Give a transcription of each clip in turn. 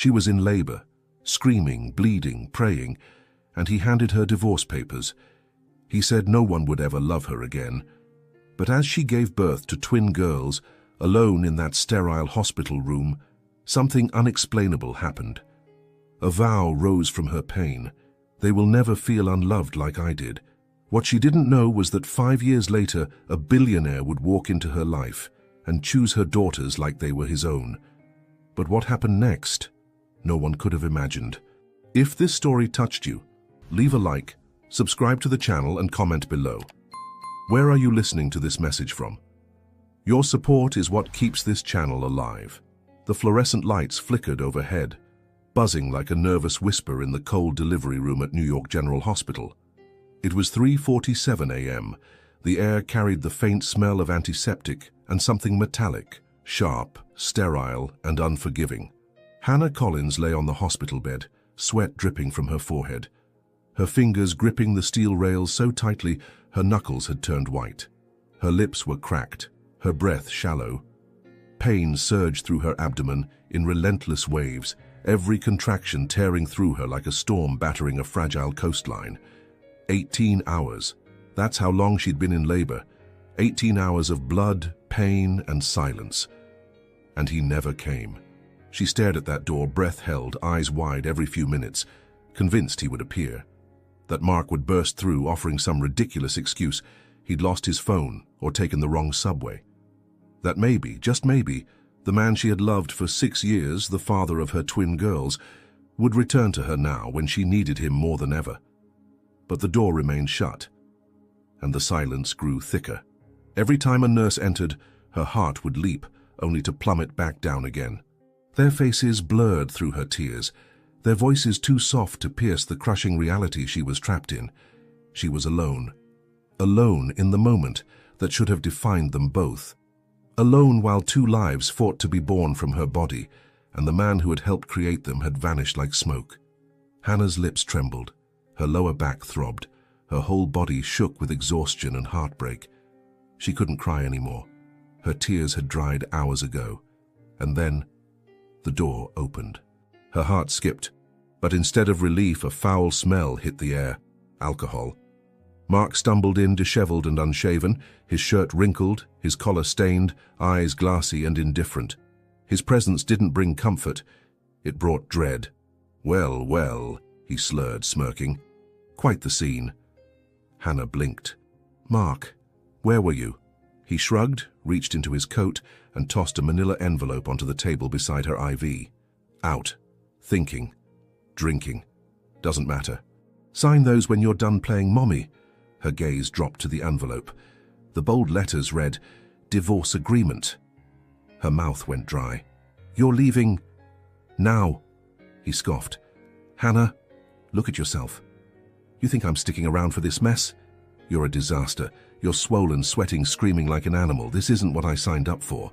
She was in labor, screaming, bleeding, praying, and he handed her divorce papers. He said no one would ever love her again. But as she gave birth to twin girls, alone in that sterile hospital room, something unexplainable happened. A vow rose from her pain. They will never feel unloved like I did. What she didn't know was that 5 years later, a billionaire would walk into her life and choose her daughters like they were his own. But what happened next? No one could have imagined. If this story touched you, leave a like, subscribe to the channel and comment below. Where are you listening to this message from? Your support is what keeps this channel alive. The fluorescent lights flickered overhead, buzzing like a nervous whisper in the cold delivery room at New York General Hospital. It was 3:47 a.m. The air carried the faint smell of antiseptic and something metallic, sharp, sterile, and unforgiving. Hannah Collins lay on the hospital bed, sweat dripping from her forehead. Her fingers gripping the steel rails so tightly her knuckles had turned white. Her lips were cracked, her breath shallow. Pain surged through her abdomen in relentless waves, every contraction tearing through her like a storm battering a fragile coastline. 18 hours. That's how long she'd been in labor. 18 hours of blood, pain, and silence. And he never came. She stared at that door, breath held, eyes wide every few minutes, convinced he would appear. That Mark would burst through, offering some ridiculous excuse. He'd lost his phone or taken the wrong subway. That maybe, just maybe, the man she had loved for 6 years, the father of her twin girls, would return to her now when she needed him more than ever. But the door remained shut, and the silence grew thicker. Every time a nurse entered, her heart would leap, only to plummet back down again. Their faces blurred through her tears, their voices too soft to pierce the crushing reality she was trapped in. She was alone. Alone in the moment that should have defined them both. Alone while 2 lives fought to be born from her body, and the man who had helped create them had vanished like smoke. Hannah's lips trembled, her lower back throbbed, her whole body shook with exhaustion and heartbreak. She couldn't cry anymore. Her tears had dried hours ago. And then, the door opened. Her heart skipped, but instead of relief, a foul smell hit the air. Alcohol. Mark stumbled in, disheveled and unshaven, his shirt wrinkled, his collar stained, eyes glassy and indifferent. His presence didn't bring comfort, it brought dread. "Well, well," he slurred, smirking. "Quite the scene." Hannah blinked. "Mark, where were you?" He shrugged, reached into his coat, and tossed a manila envelope onto the table beside her IV. "Out. Thinking. Drinking. Doesn't matter. Sign those when you're done playing mommy." Her gaze dropped to the envelope. The bold letters read, "Divorce Agreement." Her mouth went dry. "You're leaving now," he scoffed. "Hannah, look at yourself. You think I'm sticking around for this mess? You're a disaster. You're swollen, sweating, screaming like an animal. This isn't what I signed up for."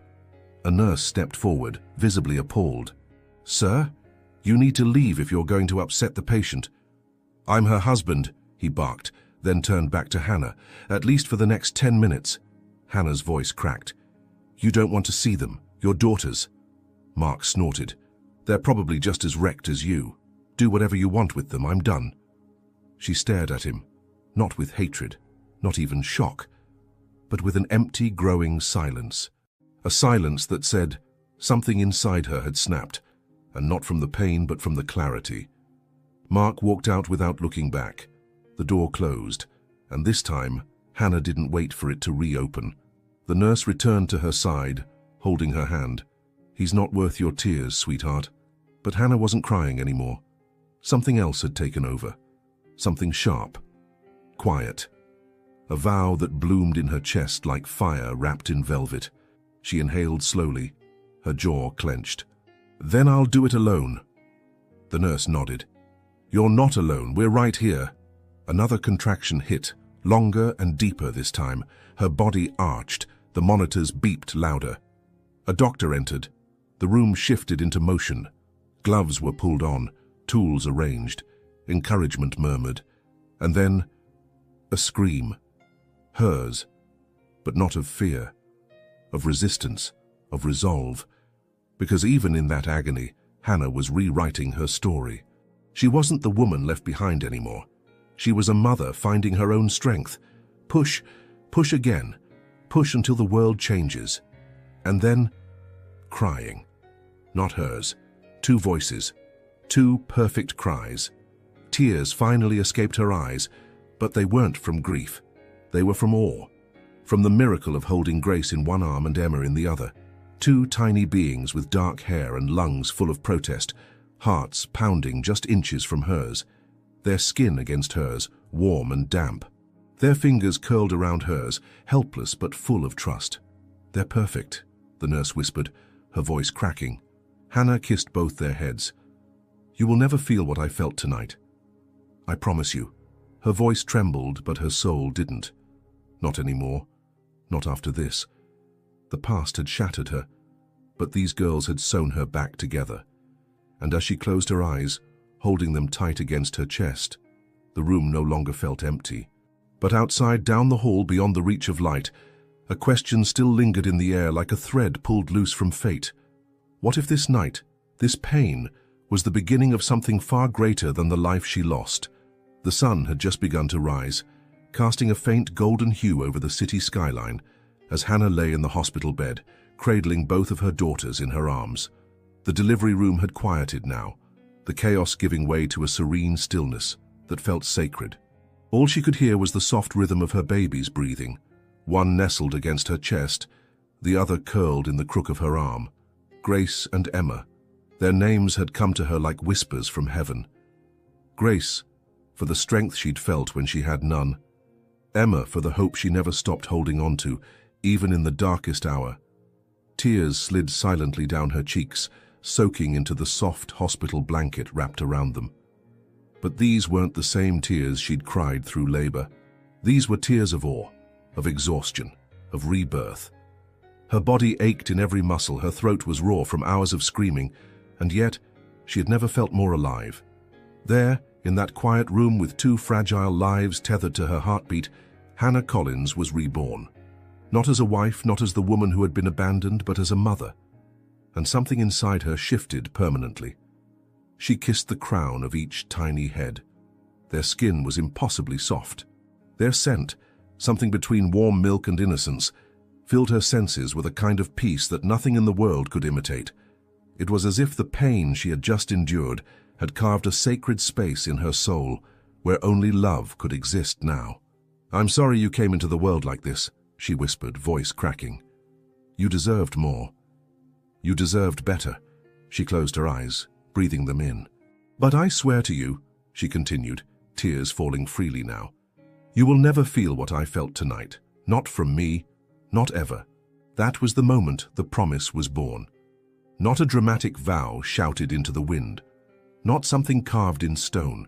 A nurse stepped forward, visibly appalled. "Sir, you need to leave if you're going to upset the patient." "I'm her husband," he barked, then turned back to Hannah. "At least for the next 10 minutes. Hannah's voice cracked. "You don't want to see them, your daughters." Mark snorted. "They're probably just as wrecked as you. Do whatever you want with them, I'm done." She stared at him, not with hatred, not even shock, but with an empty, growing silence. A silence that said something inside her had snapped, and not from the pain but from the clarity. Mark walked out without looking back. The door closed, and this time, Hannah didn't wait for it to reopen. The nurse returned to her side, holding her hand. "He's not worth your tears, sweetheart." But Hannah wasn't crying anymore. Something else had taken over. Something sharp, quiet. A vow that bloomed in her chest like fire wrapped in velvet. She inhaled slowly, her jaw clenched. "Then I'll do it alone." The nurse nodded. "You're not alone, we're right here." Another contraction hit, longer and deeper this time. Her body arched, the monitors beeped louder. A doctor entered. The room shifted into motion. Gloves were pulled on, tools arranged, encouragement murmured. And then, a scream. Hers, but not of fear, of resistance, of resolve. Because even in that agony, Hannah was rewriting her story. She wasn't the woman left behind anymore. She was a mother finding her own strength. Push, push again, push until the world changes. And then, crying. Not hers. Two voices. Two perfect cries. Tears finally escaped her eyes, but they weren't from grief. They were from awe. From the miracle of holding Grace in one arm and Emma in the other. Two tiny beings with dark hair and lungs full of protest, hearts pounding just inches from hers. Their skin against hers, warm and damp. Their fingers curled around hers, helpless but full of trust. "They're perfect," the nurse whispered, her voice cracking. Hannah kissed both their heads. "You will never feel what I felt tonight. I promise you." Her voice trembled, but her soul didn't. Not anymore. Not after this. The past had shattered her, but these girls had sewn her back together. And as she closed her eyes, holding them tight against her chest, the room no longer felt empty. But outside, down the hall beyond the reach of light, a question still lingered in the air like a thread pulled loose from fate. What if this night, this pain, was the beginning of something far greater than the life she lost? The sun had just begun to rise, casting a faint golden hue over the city skyline, as Hannah lay in the hospital bed, cradling both of her daughters in her arms. The delivery room had quieted now, the chaos giving way to a serene stillness that felt sacred. All she could hear was the soft rhythm of her baby's breathing, one nestled against her chest, the other curled in the crook of her arm. Grace and Emma. Their names had come to her like whispers from heaven. Grace, for the strength she'd felt when she had none. Emma, for the hope she never stopped holding on to, even in the darkest hour. Tears slid silently down her cheeks, soaking into the soft hospital blanket wrapped around them. But these weren't the same tears she'd cried through labor. These were tears of awe, of exhaustion, of rebirth. Her body ached in every muscle, her throat was raw from hours of screaming, and yet she had never felt more alive. There, in that quiet room with two fragile lives tethered to her heartbeat, Hannah Collins was reborn. Not as a wife, not as the woman who had been abandoned, but as a mother. And something inside her shifted permanently. She kissed the crown of each tiny head. Their skin was impossibly soft. Their scent, something between warm milk and innocence, filled her senses with a kind of peace that nothing in the world could imitate. It was as if the pain she had just endured had carved a sacred space in her soul where only love could exist now. "I'm sorry you came into the world like this," she whispered, voice cracking. "You deserved more. You deserved better." She closed her eyes, breathing them in. "But I swear to you," she continued, tears falling freely now, "you will never feel what I felt tonight. Not from me, not ever." That was the moment the promise was born. Not a dramatic vow shouted into the wind, not something carved in stone,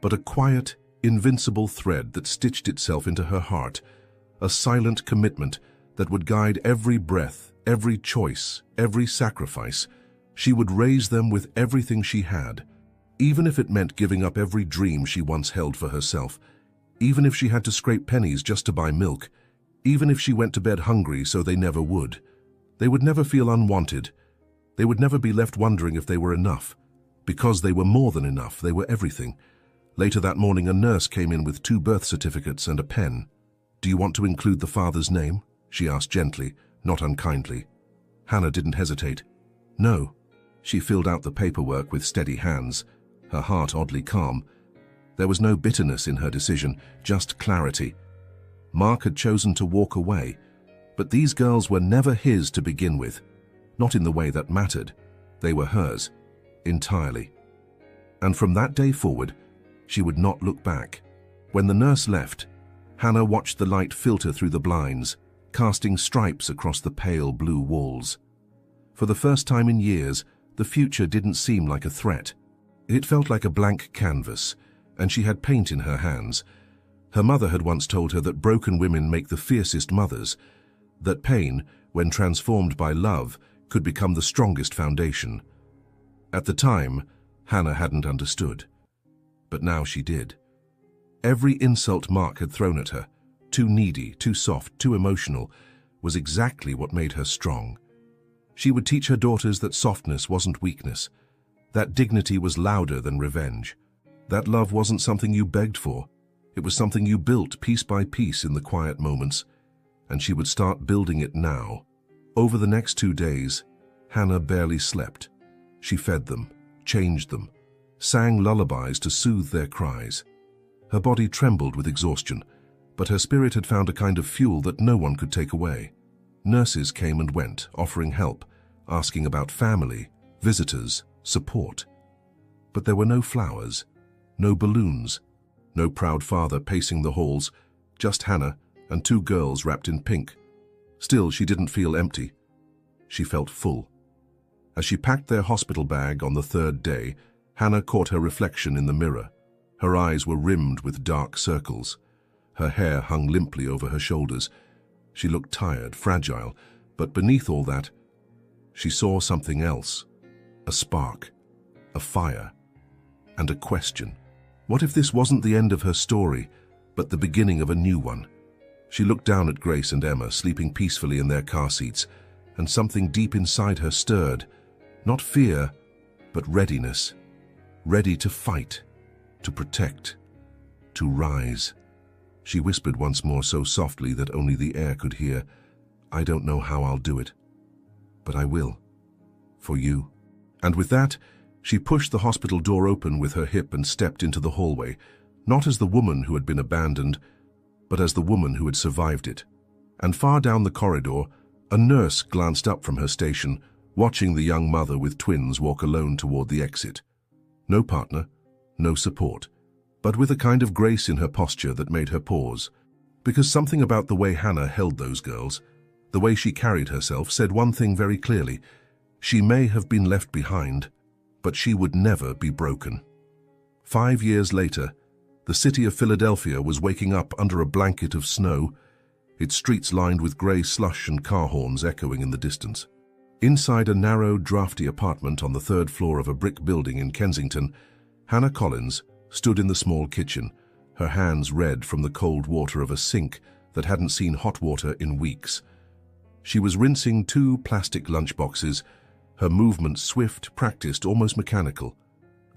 but a quiet, invincible thread that stitched itself into her heart, a silent commitment that would guide every breath, every choice, every sacrifice. She would raise them with everything she had, even if it meant giving up every dream she once held for herself, even if she had to scrape pennies just to buy milk, even if she went to bed hungry so they never would. They would never feel unwanted. They would never be left wondering if they were enough. Because they were more than enough, they were everything. Later that morning, a nurse came in with 2 birth certificates and a pen. "Do you want to include the father's name?" she asked gently, not unkindly. Hannah didn't hesitate. "No." She filled out the paperwork with steady hands, her heart oddly calm. There was no bitterness in her decision, just clarity. Mark had chosen to walk away, but these girls were never his to begin with. Not in the way that mattered. They were hers, entirely. And from that day forward, she would not look back. When the nurse left, Hannah watched the light filter through the blinds, casting stripes across the pale blue walls. For the first time in years, the future didn't seem like a threat. It felt like a blank canvas, and she had paint in her hands. Her mother had once told her that broken women make the fiercest mothers, that pain, when transformed by love, could become the strongest foundation. At the time, Hannah hadn't understood. But now she did. Every insult Mark had thrown at her, too needy, too soft, too emotional, was exactly what made her strong. She would teach her daughters that softness wasn't weakness, That dignity was louder than revenge. That love wasn't something you begged for. It was something you built piece by piece in the quiet moments, and she would start building it now. Over the next 2 days, Hannah barely slept. She fed them, changed them, sang lullabies to soothe their cries. Her body trembled with exhaustion, but her spirit had found a kind of fuel that no one could take away. Nurses came and went, offering help, asking about family, visitors, support. But there were no flowers, no balloons, no proud father pacing the halls, just Hannah and 2 girls wrapped in pink. Still, she didn't feel empty. She felt full. As she packed their hospital bag on the 3rd day, Hannah caught her reflection in the mirror. Her eyes were rimmed with dark circles. Her hair hung limply over her shoulders. She looked tired, fragile, but beneath all that, she saw something else. A spark, a fire, and a question. What if this wasn't the end of her story, but the beginning of a new one? She looked down at Grace and Emma, sleeping peacefully in their car seats, and something deep inside her stirred. Not fear, but readiness. Ready to fight, to protect, to rise. She whispered once more so softly that only the air could hear, "I don't know how I'll do it, but I will. For you." And with that, she pushed the hospital door open with her hip and stepped into the hallway, not as the woman who had been abandoned, but as the woman who had survived it. And far down the corridor, a nurse glanced up from her station, watching the young mother with twins walk alone toward the exit. No partner, no support, but with a kind of grace in her posture that made her pause. Because something about the way Hannah held those girls, the way she carried herself, said one thing very clearly: she may have been left behind, but she would never be broken. 5 years later, the city of Philadelphia was waking up under a blanket of snow, its streets lined with grey slush and car horns echoing in the distance. Inside a narrow, drafty apartment on the 3rd floor of a brick building in Kensington, Hannah Collins stood in the small kitchen, her hands red from the cold water of a sink that hadn't seen hot water in weeks. She was rinsing 2 plastic lunchboxes, her movements swift, practiced, almost mechanical.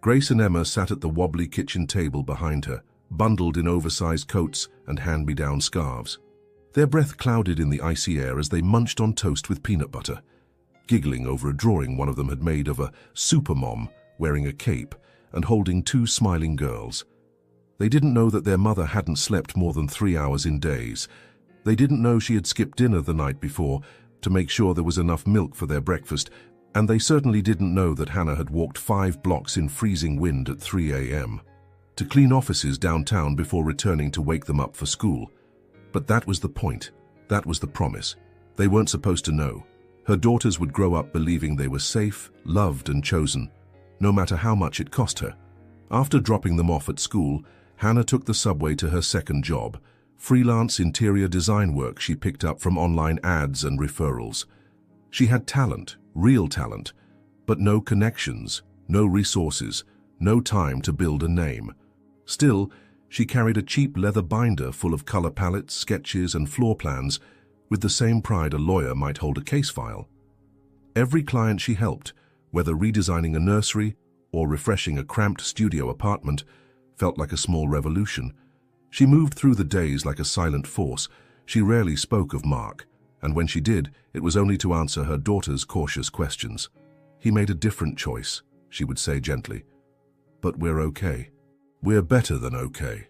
Grace and Emma sat at the wobbly kitchen table behind her, bundled in oversized coats and hand-me-down scarves. Their breath clouded in the icy air as they munched on toast with peanut butter, giggling over a drawing one of them had made of a supermom wearing a cape and holding 2 smiling girls. They didn't know that their mother hadn't slept more than 3 hours in days. They didn't know she had skipped dinner the night before to make sure there was enough milk for their breakfast, and they certainly didn't know that Hannah had walked 5 blocks in freezing wind at 3 a.m. to clean offices downtown before returning to wake them up for school. But that was the point. That was the promise. They weren't supposed to know. Her daughters would grow up believing they were safe, loved and chosen, no matter how much it cost her. After dropping them off at school, Hannah took the subway to her second job, freelance interior design work she picked up from online ads and referrals. She had talent, real talent, but no connections, no resources, no time to build a name. Still, she carried a cheap leather binder full of color palettes, sketches and floor plans with the same pride a lawyer might hold a case file. Every client she helped, whether redesigning a nursery or refreshing a cramped studio apartment, felt like a small revolution. She moved through the days like a silent force. She rarely spoke of Mark, and when she did, it was only to answer her daughter's cautious questions. "He made a different choice," she would say gently. "But we're okay. We're better than okay."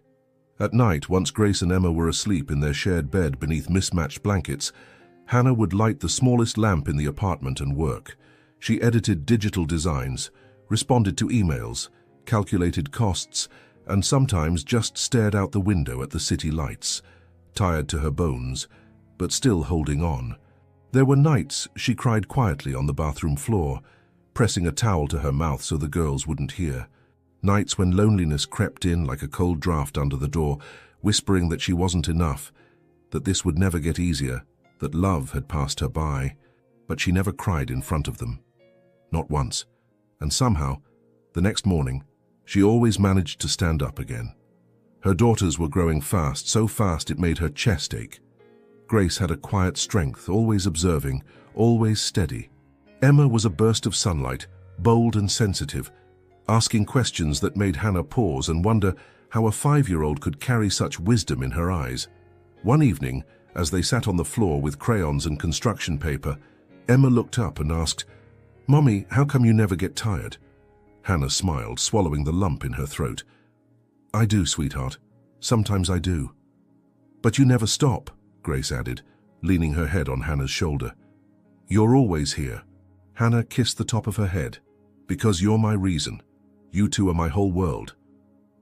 At night, once Grace and Emma were asleep in their shared bed beneath mismatched blankets, Hannah would light the smallest lamp in the apartment and work. She edited digital designs, responded to emails, calculated costs, and sometimes just stared out the window at the city lights, tired to her bones, but still holding on. There were nights she cried quietly on the bathroom floor, pressing a towel to her mouth so the girls wouldn't hear. Nights when loneliness crept in like a cold draft under the door, whispering that she wasn't enough, that this would never get easier, that love had passed her by. But she never cried in front of them. Not once. And somehow, the next morning, she always managed to stand up again. Her daughters were growing fast, so fast it made her chest ache. Grace had a quiet strength, always observing, always steady. Emma was a burst of sunlight, bold and sensitive, asking questions that made Hannah pause and wonder how a 5-year-old could carry such wisdom in her eyes. One evening, as they sat on the floor with crayons and construction paper, Emma looked up and asked, "Mommy, how come you never get tired?" Hannah smiled, swallowing the lump in her throat. "I do, sweetheart. Sometimes I do." "But you never stop," Grace added, leaning her head on Hannah's shoulder. "You're always here." Hannah kissed the top of her head. "Because you're my reason. You two are my whole world."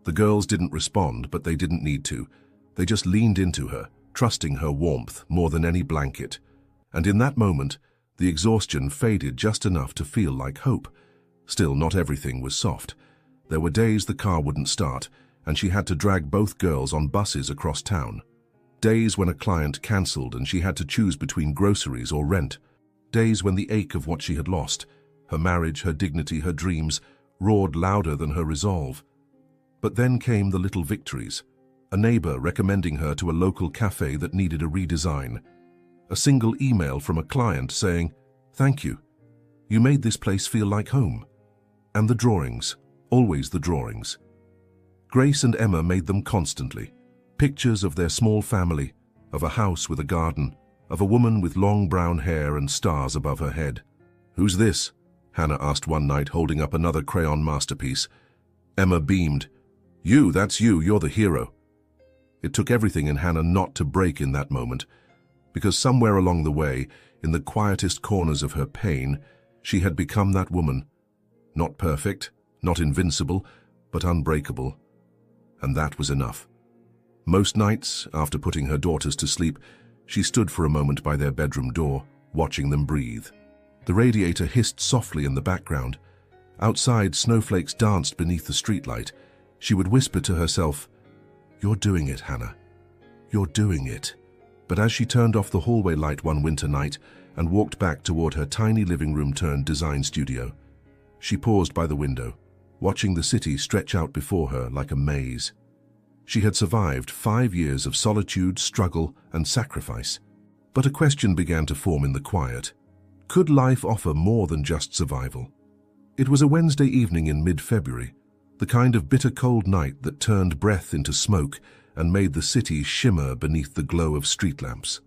The girls didn't respond, but they didn't need to. They just leaned into her, trusting her warmth more than any blanket. And in that moment, the exhaustion faded just enough to feel like hope. Still, not everything was soft. There were days the car wouldn't start, and she had to drag both girls on buses across town. Days when a client cancelled and she had to choose between groceries or rent. Days when the ache of what she had lost, her marriage, her dignity, her dreams, roared louder than her resolve. But then came the little victories. A neighbor recommending her to a local cafe that needed a redesign. A single email from a client saying, "Thank you. You made this place feel like home." And the drawings, always the drawings. Grace and Emma made them constantly. Pictures of their small family, of a house with a garden, of a woman with long brown hair and stars above her head. "Who's this?" Hannah asked one night, holding up another crayon masterpiece. Emma beamed. "You, that's you, you're the hero." It took everything in Hannah not to break in that moment, because somewhere along the way, in the quietest corners of her pain, she had become that woman. Not perfect, not invincible, but unbreakable. And that was enough. Most nights, after putting her daughters to sleep, she stood for a moment by their bedroom door, watching them breathe. The radiator hissed softly in the background. Outside, snowflakes danced beneath the streetlight. She would whisper to herself, "You're doing it, Hannah. You're doing it." But as she turned off the hallway light one winter night and walked back toward her tiny living room turned design studio, she paused by the window, watching the city stretch out before her like a maze. She had survived 5 years of solitude, struggle, and sacrifice. But a question began to form in the quiet. Could life offer more than just survival? It was a Wednesday evening in mid-February, the kind of bitter cold night that turned breath into smoke and made the city shimmer beneath the glow of street lamps.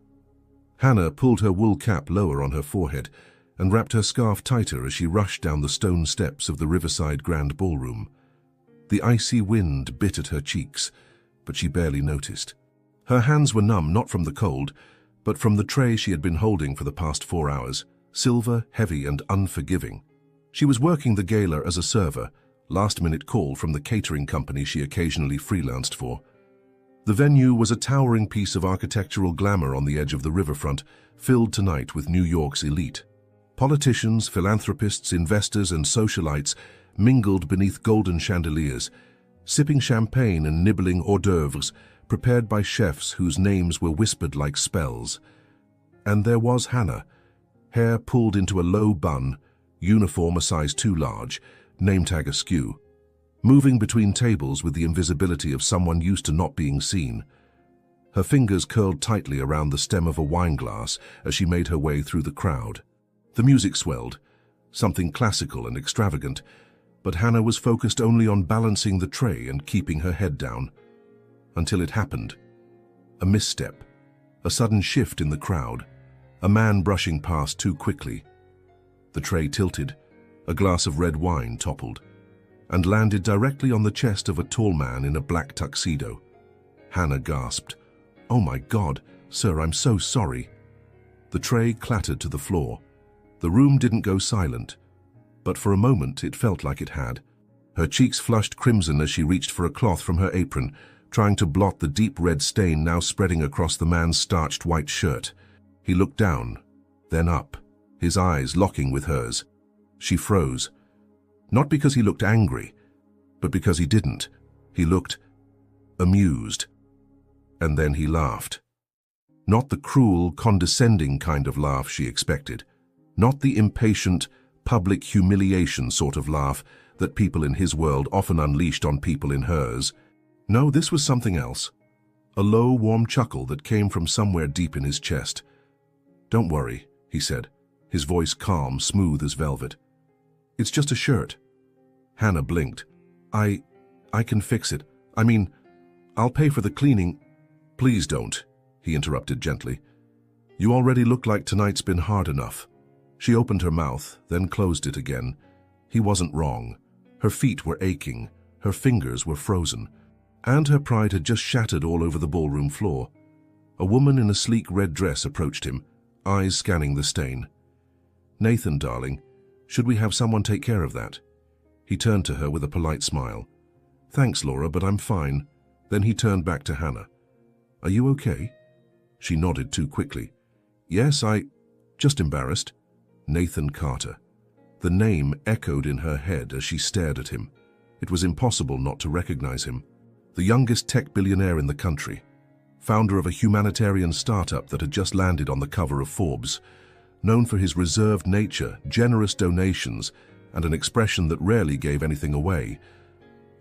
Hannah pulled her wool cap lower on her forehead and wrapped her scarf tighter as she rushed down the stone steps of the Riverside Grand Ballroom. The icy wind bit at her cheeks, but she barely noticed. Her hands were numb not from the cold, but from the tray she had been holding for the past 4 hours, silver, heavy, and unforgiving. She was working the gala as a server, last-minute call from the catering company she occasionally freelanced for. The venue was a towering piece of architectural glamour on the edge of the riverfront, filled tonight with New York's elite. Politicians, philanthropists, investors, and socialites mingled beneath golden chandeliers, sipping champagne and nibbling hors d'oeuvres prepared by chefs whose names were whispered like spells. And there was Hannah, hair pulled into a low bun, uniform a size too large, name tag askew, moving between tables with the invisibility of someone used to not being seen. Her fingers curled tightly around the stem of a wine glass as she made her way through the crowd. The music swelled, something classical and extravagant, but Hannah was focused only on balancing the tray and keeping her head down. Until it happened. A misstep, a sudden shift in the crowd, a man brushing past too quickly. The tray tilted, a glass of red wine toppled, and landed directly on the chest of a tall man in a black tuxedo. Hannah gasped, "Oh my God, sir, I'm so sorry." The tray clattered to the floor. The room didn't go silent, but for a moment it felt like it had. Her cheeks flushed crimson as she reached for a cloth from her apron, trying to blot the deep red stain now spreading across the man's starched white shirt. He looked down, then up, his eyes locking with hers. She froze. Not because he looked angry, but because he didn't. He looked amused. And then he laughed. Not the cruel, condescending kind of laugh she expected. Not the impatient, public humiliation sort of laugh that people in his world often unleashed on people in hers. No, this was something else. A low, warm chuckle that came from somewhere deep in his chest. "Don't worry," he said, his voice calm, smooth as velvet. "It's just a shirt." Hannah blinked. I can fix it. I mean, I'll pay for the cleaning. Please don't, he interrupted gently. You already look like tonight's been hard enough. She opened her mouth, then closed it again. He wasn't wrong. Her feet were aching, her fingers were frozen, and her pride had just shattered all over the ballroom floor. A woman in a sleek red dress approached him, eyes scanning the stain. Nathan, darling, should we have someone take care of that? He turned to her with a polite smile. Thanks, Laura, but I'm fine. Then he turned back to Hannah. Are you okay? She nodded too quickly. Yes, just embarrassed. Nathan Carter. The name echoed in her head as she stared at him. It was impossible not to recognize him. The youngest tech billionaire in the country. Founder of a humanitarian startup that had just landed on the cover of Forbes. Known for his reserved nature, generous donations, and an expression that rarely gave anything away.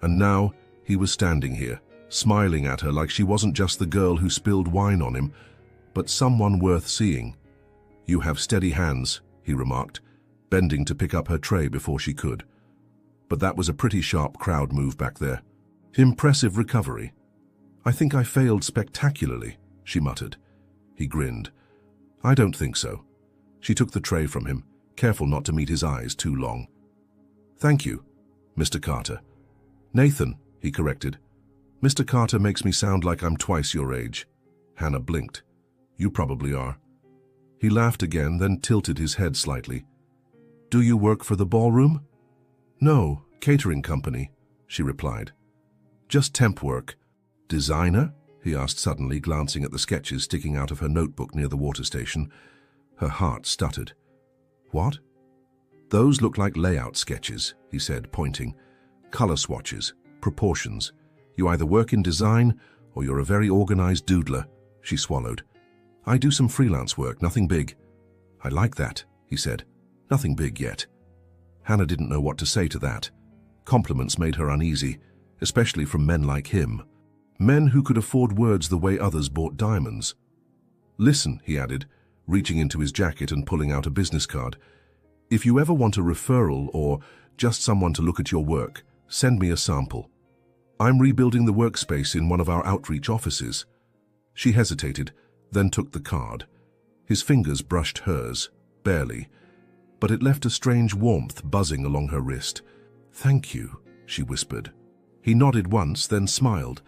And now he was standing here, smiling at her like she wasn't just the girl who spilled wine on him, but someone worth seeing. You have steady hands, he remarked, bending to pick up her tray before she could. But that was a pretty sharp crowd move back there. Impressive recovery. I think I failed spectacularly, she muttered. He grinned. I don't think so. She took the tray from him, careful not to meet his eyes too long. Thank you, Mr. Carter. Nathan, he corrected. Mr. Carter makes me sound like I'm twice your age. Hannah blinked. You probably are. He laughed again, then tilted his head slightly. Do you work for the ballroom? No, catering company, she replied. Just temp work. Designer? He asked suddenly, glancing at the sketches sticking out of her notebook near the water station. Her heart stuttered. What? Those look like layout sketches, he said, pointing. Color swatches, proportions. You either work in design or you're a very organized doodler, she swallowed. I do some freelance work, nothing big. I like that, he said. Nothing big yet. Hannah didn't know what to say to that. Compliments made her uneasy, especially from men like him. Men who could afford words the way others bought diamonds. Listen, he added, reaching into his jacket and pulling out a business card. If you ever want a referral or just someone to look at your work, send me a sample. I'm rebuilding the workspace in one of our outreach offices. She hesitated, then took the card. His fingers brushed hers, barely, but it left a strange warmth buzzing along her wrist. Thank you, she whispered. He nodded once, then smiled,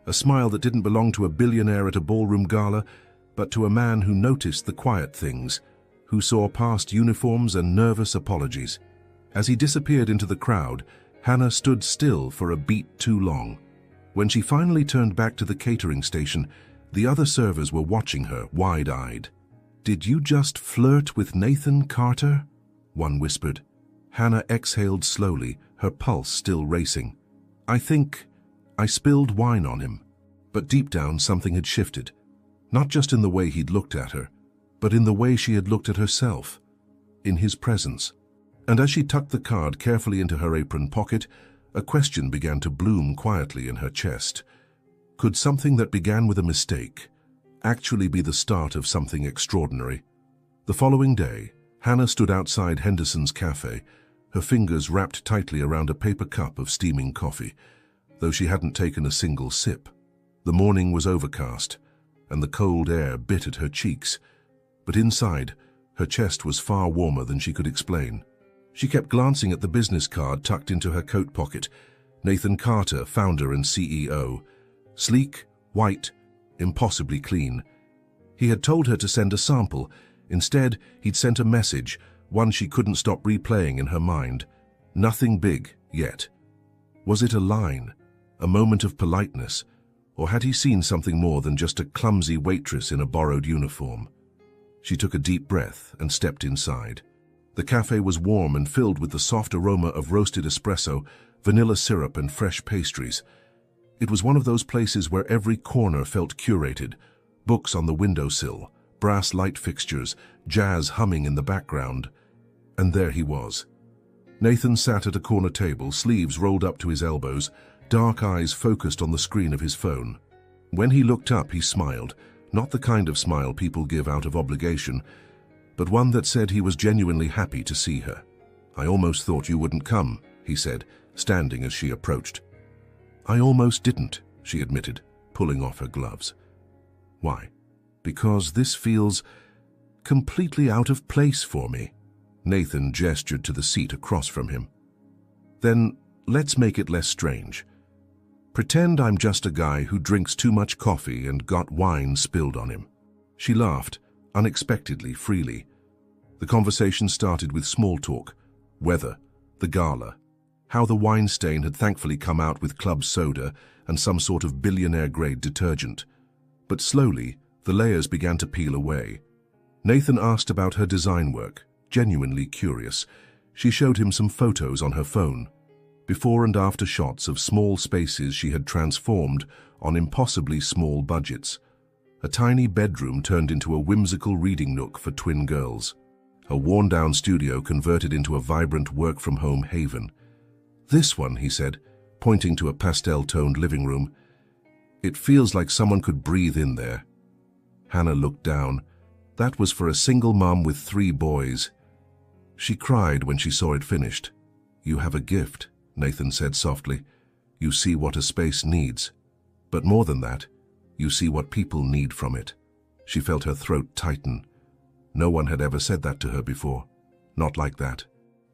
a smile that didn't belong to a billionaire at a ballroom gala, but to a man who noticed the quiet things, who saw past uniforms and nervous apologies. As he disappeared into the crowd, Hannah stood still for a beat too long. When she finally turned back to the catering station, the other servers were watching her, wide-eyed. Did you just flirt with Nathan Carter? One whispered. Hannah exhaled slowly, her pulse still racing. I think I spilled wine on him. But deep down something had shifted. Not just in the way he'd looked at her, but in the way she had looked at herself, in his presence. And as she tucked the card carefully into her apron pocket, a question began to bloom quietly in her chest. Could something that began with a mistake actually be the start of something extraordinary? The following day, Hannah stood outside Henderson's cafe, her fingers wrapped tightly around a paper cup of steaming coffee, though she hadn't taken a single sip. The morning was overcast, and the cold air bit at her cheeks, but inside, her chest was far warmer than she could explain. She kept glancing at the business card tucked into her coat pocket. Nathan Carter, founder and CEO. Sleek, white, impossibly clean. He had told her to send a sample. Instead, he'd sent a message, one she couldn't stop replaying in her mind. Nothing big, yet. Was it a line, a moment of politeness, or had he seen something more than just a clumsy waitress in a borrowed uniform? She took a deep breath and stepped inside. The cafe was warm and filled with the soft aroma of roasted espresso, vanilla syrup, and fresh pastries. It was one of those places where every corner felt curated, books on the windowsill, brass light fixtures, jazz humming in the background. And there he was. Nathan sat at a corner table, sleeves rolled up to his elbows, dark eyes focused on the screen of his phone. When he looked up, he smiled, not the kind of smile people give out of obligation, but one that said he was genuinely happy to see her. I almost thought you wouldn't come, he said, standing as she approached. "I almost didn't," she admitted, pulling off her gloves. "Why?" "Because this feels completely out of place for me." Nathan gestured to the seat across from him. "Then let's make it less strange. Pretend I'm just a guy who drinks too much coffee and got wine spilled on him." She laughed, unexpectedly freely. The conversation started with small talk, weather, the gala, how the wine stain had thankfully come out with club soda and some sort of billionaire-grade detergent. But slowly, the layers began to peel away. Nathan asked about her design work, genuinely curious. She showed him some photos on her phone, before and after shots of small spaces she had transformed on impossibly small budgets. A tiny bedroom turned into a whimsical reading nook for twin girls. A worn-down studio converted into a vibrant work-from-home haven. "This one," he said, pointing to a pastel-toned living room. "It feels like someone could breathe in there." Hannah looked down. That was for a single mom with 3 boys. She cried when she saw it finished. "You have a gift," Nathan said softly. "You see what a space needs. But more than that, you see what people need from it." She felt her throat tighten. No one had ever said that to her before. Not like that.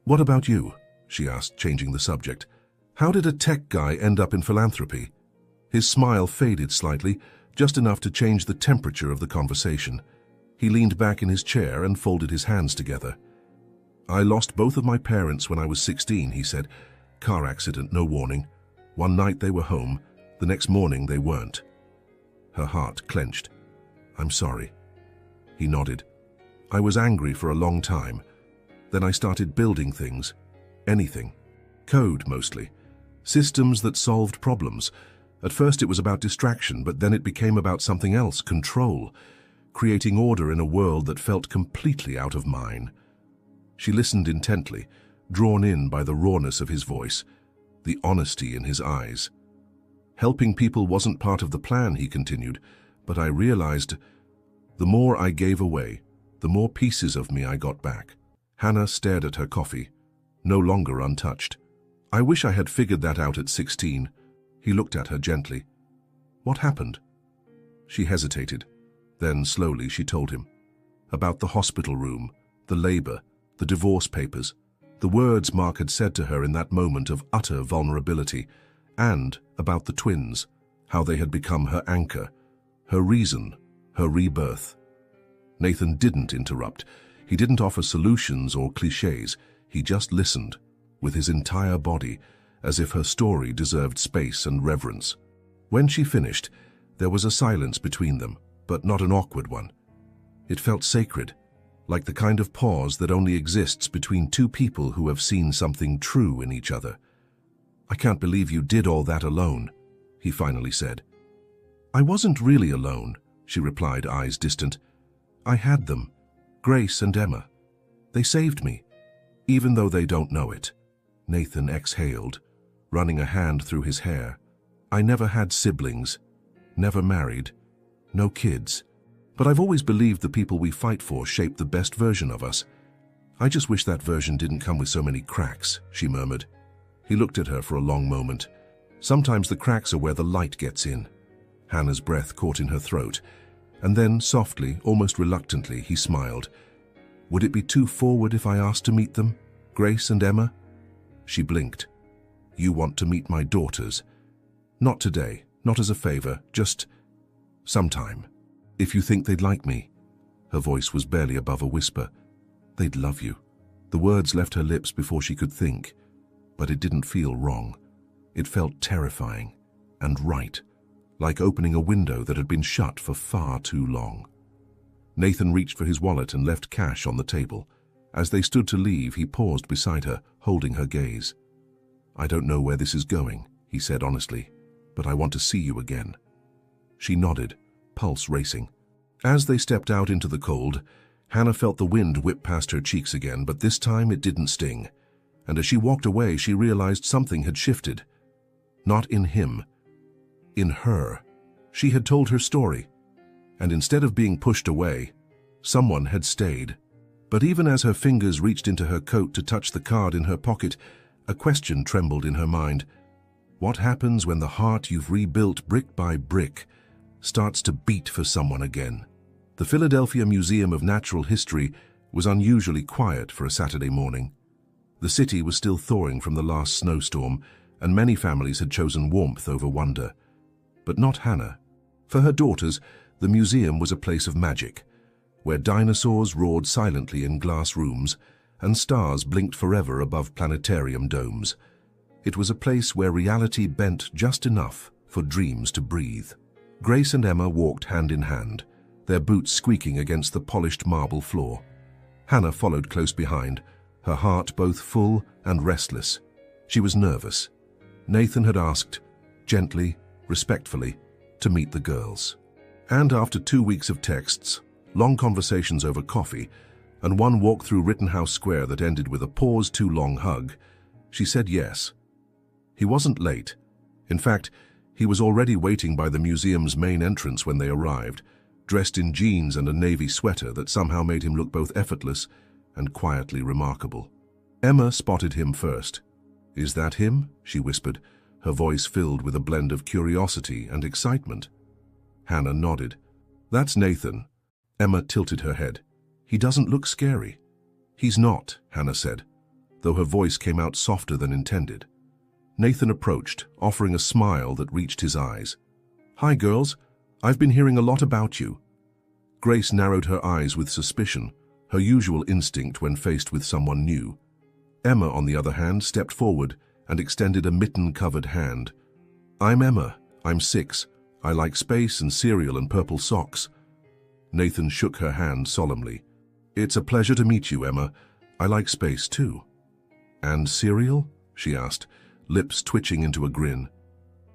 "What about you?" she asked, changing the subject. "How did a tech guy end up in philanthropy?" His smile faded slightly, just enough to change the temperature of the conversation. He leaned back in his chair and folded his hands together. "I lost both of my parents when I was 16, he said. "Car accident, no warning. One night they were home, the next morning they weren't." Her heart clenched. "I'm sorry." He nodded. "I was angry for a long time. Then I started building things. Anything. Code, mostly. Systems that solved problems. At first it was about distraction, but then it became about something else, control. Creating order in a world that felt completely out of mine." She listened intently, drawn in by the rawness of his voice, the honesty in his eyes. "Helping people wasn't part of the plan," he continued, "but I realized the more I gave away, the more pieces of me I got back." Hannah stared at her coffee, no longer untouched. "I wish I had figured that out at 16. He looked at her gently. "What happened?" She hesitated. Then slowly she told him. About the hospital room, the labor, the divorce papers, the words Mark had said to her in that moment of utter vulnerability, and about the twins, how they had become her anchor, her reason, her rebirth. Nathan didn't interrupt. He didn't offer solutions or cliches. He just listened, with his entire body, as if her story deserved space and reverence. When she finished, there was a silence between them, but not an awkward one. It felt sacred, like the kind of pause that only exists between two people who have seen something true in each other. "I can't believe you did all that alone," he finally said. "I wasn't really alone," she replied, eyes distant. "I had them, Grace and Emma. They saved me, even though they don't know it." Nathan exhaled, running a hand through his hair. "I never had siblings, never married, no kids. But I've always believed the people we fight for shape the best version of us. I just wish that version didn't come with so many cracks," she murmured. He looked at her for a long moment. "Sometimes the cracks are where the light gets in." Hannah's breath caught in her throat, and then, softly, almost reluctantly, he smiled. "Would it be too forward if I asked to meet them, Grace and Emma?" She blinked. "You want to meet my daughters?" "Not today, not as a favor, just sometime. If you think they'd like me." Her voice was barely above a whisper. "They'd love you." The words left her lips before she could think, but it didn't feel wrong. It felt terrifying and right, like opening a window that had been shut for far too long. Nathan reached for his wallet and left cash on the table. As they stood to leave, he paused beside her, holding her gaze. "I don't know where this is going," he said honestly, "but I want to see you again." She nodded, pulse racing. As they stepped out into the cold, Hannah felt the wind whip past her cheeks again, but this time it didn't sting. And as she walked away, she realized something had shifted. Not in him, in her. She had told her story, and instead of being pushed away, someone had stayed. But even as her fingers reached into her coat to touch the card in her pocket, A question trembled in her mind. What happens when the heart you've rebuilt brick by brick starts to beat for someone again? The Philadelphia Museum of Natural History was unusually quiet for a Saturday morning. The city was still thawing from the last snowstorm, and many families had chosen warmth over wonder. But not Hannah. For her daughters, the museum was a place of magic, where dinosaurs roared silently in glass rooms and stars blinked forever above planetarium domes. It was a place where reality bent just enough for dreams to breathe. Grace and Emma walked hand in hand, their boots squeaking against the polished marble floor. Hannah followed close behind, her heart both full and restless. She was nervous. Nathan had asked, gently, respectfully, to meet the girls. And after 2 weeks of texts, long conversations over coffee, and one walk through Rittenhouse Square that ended with a pause-too-long hug, she said yes. He wasn't late. In fact, he was already waiting by the museum's main entrance when they arrived, dressed in jeans and a navy sweater that somehow made him look both effortless and quietly remarkable. Emma spotted him first. "Is that him?" she whispered, her voice filled with a blend of curiosity and excitement. Hannah nodded. "That's Nathan." Emma tilted her head. "He doesn't look scary." "He's not," Hannah said, though her voice came out softer than intended. Nathan approached, offering a smile that reached his eyes. "Hi, girls. I've been hearing a lot about you." Grace narrowed her eyes with suspicion, her usual instinct when faced with someone new. Emma, on the other hand, stepped forward and extended a mitten-covered hand. "I'm Emma. I'm 6. I like space and cereal and purple socks." Nathan shook her hand solemnly. "It's a pleasure to meet you, Emma. I like space, too." "And cereal?" she asked, lips twitching into a grin.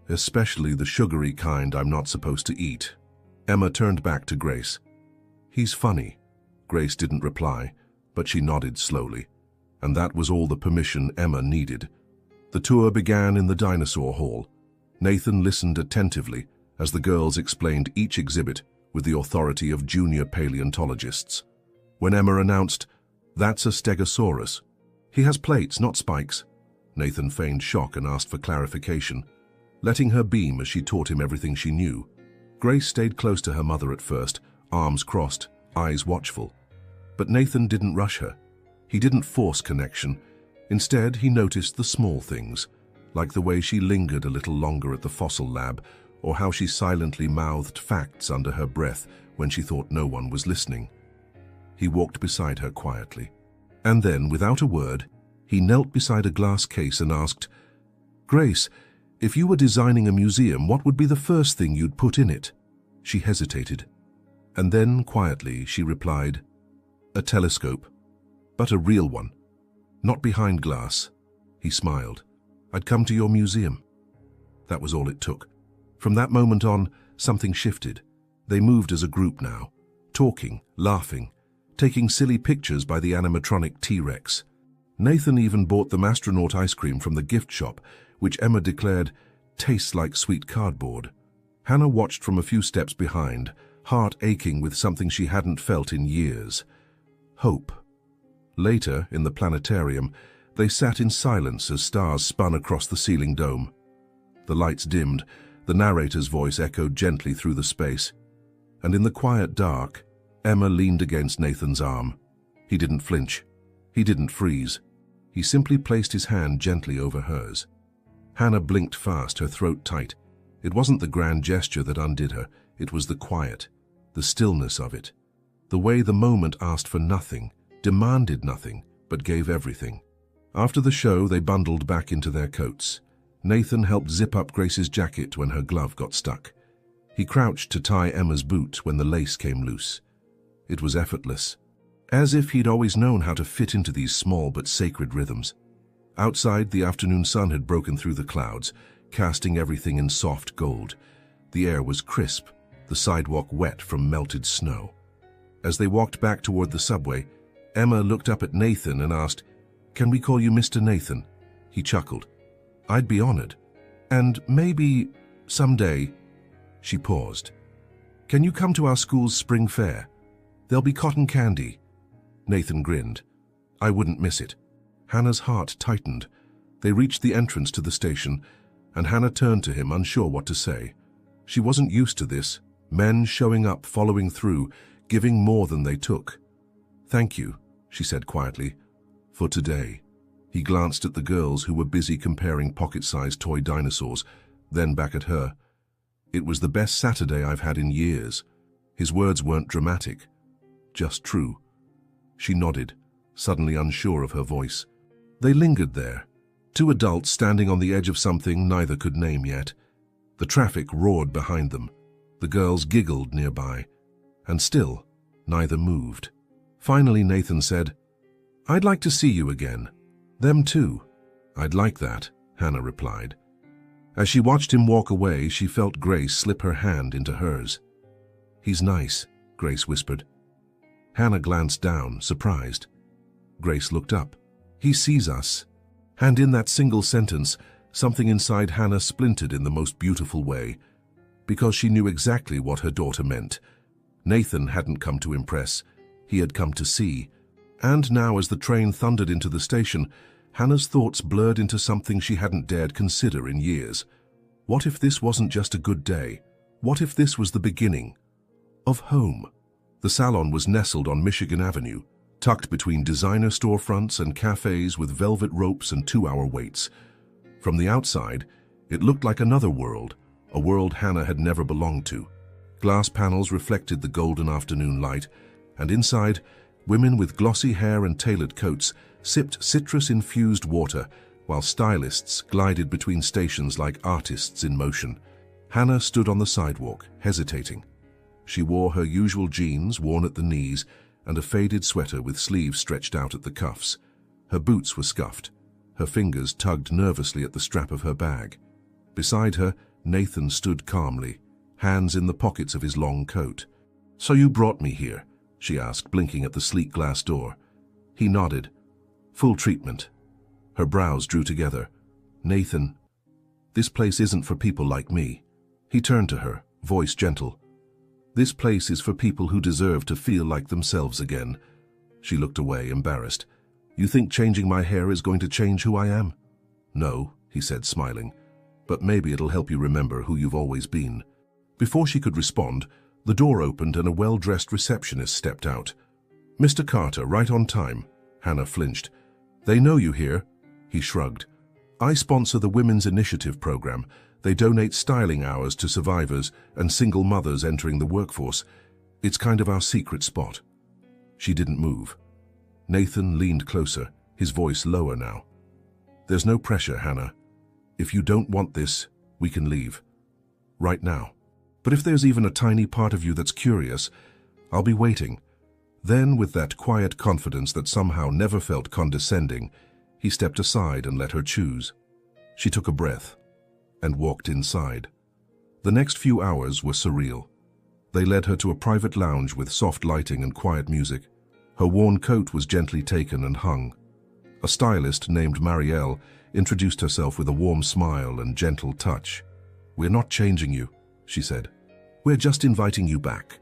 "Especially the sugary kind I'm not supposed to eat." Emma turned back to Grace. "He's funny." Grace didn't reply, but she nodded slowly. And that was all the permission Emma needed. The tour began in the dinosaur hall. Nathan listened attentively as the girls explained each exhibit with the authority of junior paleontologists. When Emma announced, "That's a stegosaurus. He has plates, not spikes," Nathan feigned shock and asked for clarification, letting her beam as she taught him everything she knew. Grace stayed close to her mother at first, arms crossed, eyes watchful. But Nathan didn't rush her. He didn't force connection. Instead, he noticed the small things, like the way she lingered a little longer at the fossil lab, or how she silently mouthed facts under her breath when she thought no one was listening. He walked beside her quietly. And then, without a word, he knelt beside a glass case and asked, "Grace, if you were designing a museum, what would be the first thing you'd put in it?" She hesitated. And then, quietly, she replied, "A telescope. But a real one. Not behind glass." He smiled. "I'd come to your museum." That was all it took. From that moment on, something shifted. They moved as a group now, talking, laughing, taking silly pictures by the animatronic T-Rex. Nathan even bought them astronaut ice cream from the gift shop, which Emma declared tastes like sweet cardboard. Hannah watched from a few steps behind, heart aching with something she hadn't felt in years. Hope. Later, in the planetarium, they sat in silence as stars spun across the ceiling dome. The lights dimmed, the narrator's voice echoed gently through the space. And in the quiet dark, Emma leaned against Nathan's arm. He didn't flinch. He didn't freeze. He simply placed his hand gently over hers. Hannah blinked fast, her throat tight. It wasn't the grand gesture that undid her. It was the quiet, the stillness of it. The way the moment asked for nothing, demanded nothing, but gave everything. After the show, they bundled back into their coats. Nathan helped zip up Grace's jacket when her glove got stuck. He crouched to tie Emma's boot when the lace came loose. It was effortless, as if he'd always known how to fit into these small but sacred rhythms. Outside, the afternoon sun had broken through the clouds, casting everything in soft gold. The air was crisp, the sidewalk wet from melted snow. As they walked back toward the subway, Emma looked up at Nathan and asked, "Can we call you Mr. Nathan?" He chuckled. "I'd be honored. And maybe, someday..." She paused. "Can you come to our school's spring fair? There'll be cotton candy." Nathan grinned. "I wouldn't miss it." Hannah's heart tightened. They reached the entrance to the station, and Hannah turned to him, unsure what to say. She wasn't used to this, men showing up, following through, giving more than they took. "Thank you," she said quietly, "for today." He glanced at the girls who were busy comparing pocket-sized toy dinosaurs, then back at her. "It was the best Saturday I've had in years." His words weren't dramatic, just true. She nodded, suddenly unsure of her voice. They lingered there, two adults standing on the edge of something neither could name yet. The traffic roared behind them. The girls giggled nearby. And still, neither moved. Finally, Nathan said, "I'd like to see you again." "Them too." "I'd like that," Hannah replied. As she watched him walk away, she felt Grace slip her hand into hers. "He's nice," Grace whispered. Hannah glanced down, surprised. Grace looked up. "He sees us." And in that single sentence, something inside Hannah splintered in the most beautiful way, because she knew exactly what her daughter meant. Nathan hadn't come to impress, he had come to see. And now, as the train thundered into the station, Hannah's thoughts blurred into something she hadn't dared consider in years. What if this wasn't just a good day? What if this was the beginning of home? The salon was nestled on Michigan Avenue, tucked between designer storefronts and cafes with velvet ropes and 2-hour waits. From the outside, it looked like another world, a world Hannah had never belonged to. Glass panels reflected the golden afternoon light, and inside, women with glossy hair and tailored coats sipped citrus-infused water, while stylists glided between stations like artists in motion. Hannah stood on the sidewalk, hesitating. She wore her usual jeans, worn at the knees, and a faded sweater with sleeves stretched out at the cuffs. Her boots were scuffed. Her fingers tugged nervously at the strap of her bag. Beside her, Nathan stood calmly, hands in the pockets of his long coat. "So you brought me here?" she asked, blinking at the sleek glass door. He nodded. "Full treatment." Her brows drew together. "Nathan, this place isn't for people like me." He turned to her, voice gentle. "This place is for people who deserve to feel like themselves again." She looked away, embarrassed. "You think changing my hair is going to change who I am?" "No," he said, smiling. "But maybe it'll help you remember who you've always been." Before she could respond, the door opened and a well-dressed receptionist stepped out. "Mr. Carter, right on time." Hannah flinched. "They know you here." He shrugged. "I sponsor the Women's Initiative program. They donate styling hours to survivors and single mothers entering the workforce. It's kind of our secret spot." She didn't move. Nathan leaned closer, his voice lower now. "There's no pressure, Hannah. If you don't want this, we can leave. Right now. But if there's even a tiny part of you that's curious, I'll be waiting." Then, with that quiet confidence that somehow never felt condescending, he stepped aside and let her choose. She took a breath and walked inside. The next few hours were surreal. They led her to a private lounge with soft lighting and quiet music. Her worn coat was gently taken and hung. A stylist named Marielle introduced herself with a warm smile and gentle touch. "We're not changing you," she said. "We're just inviting you back."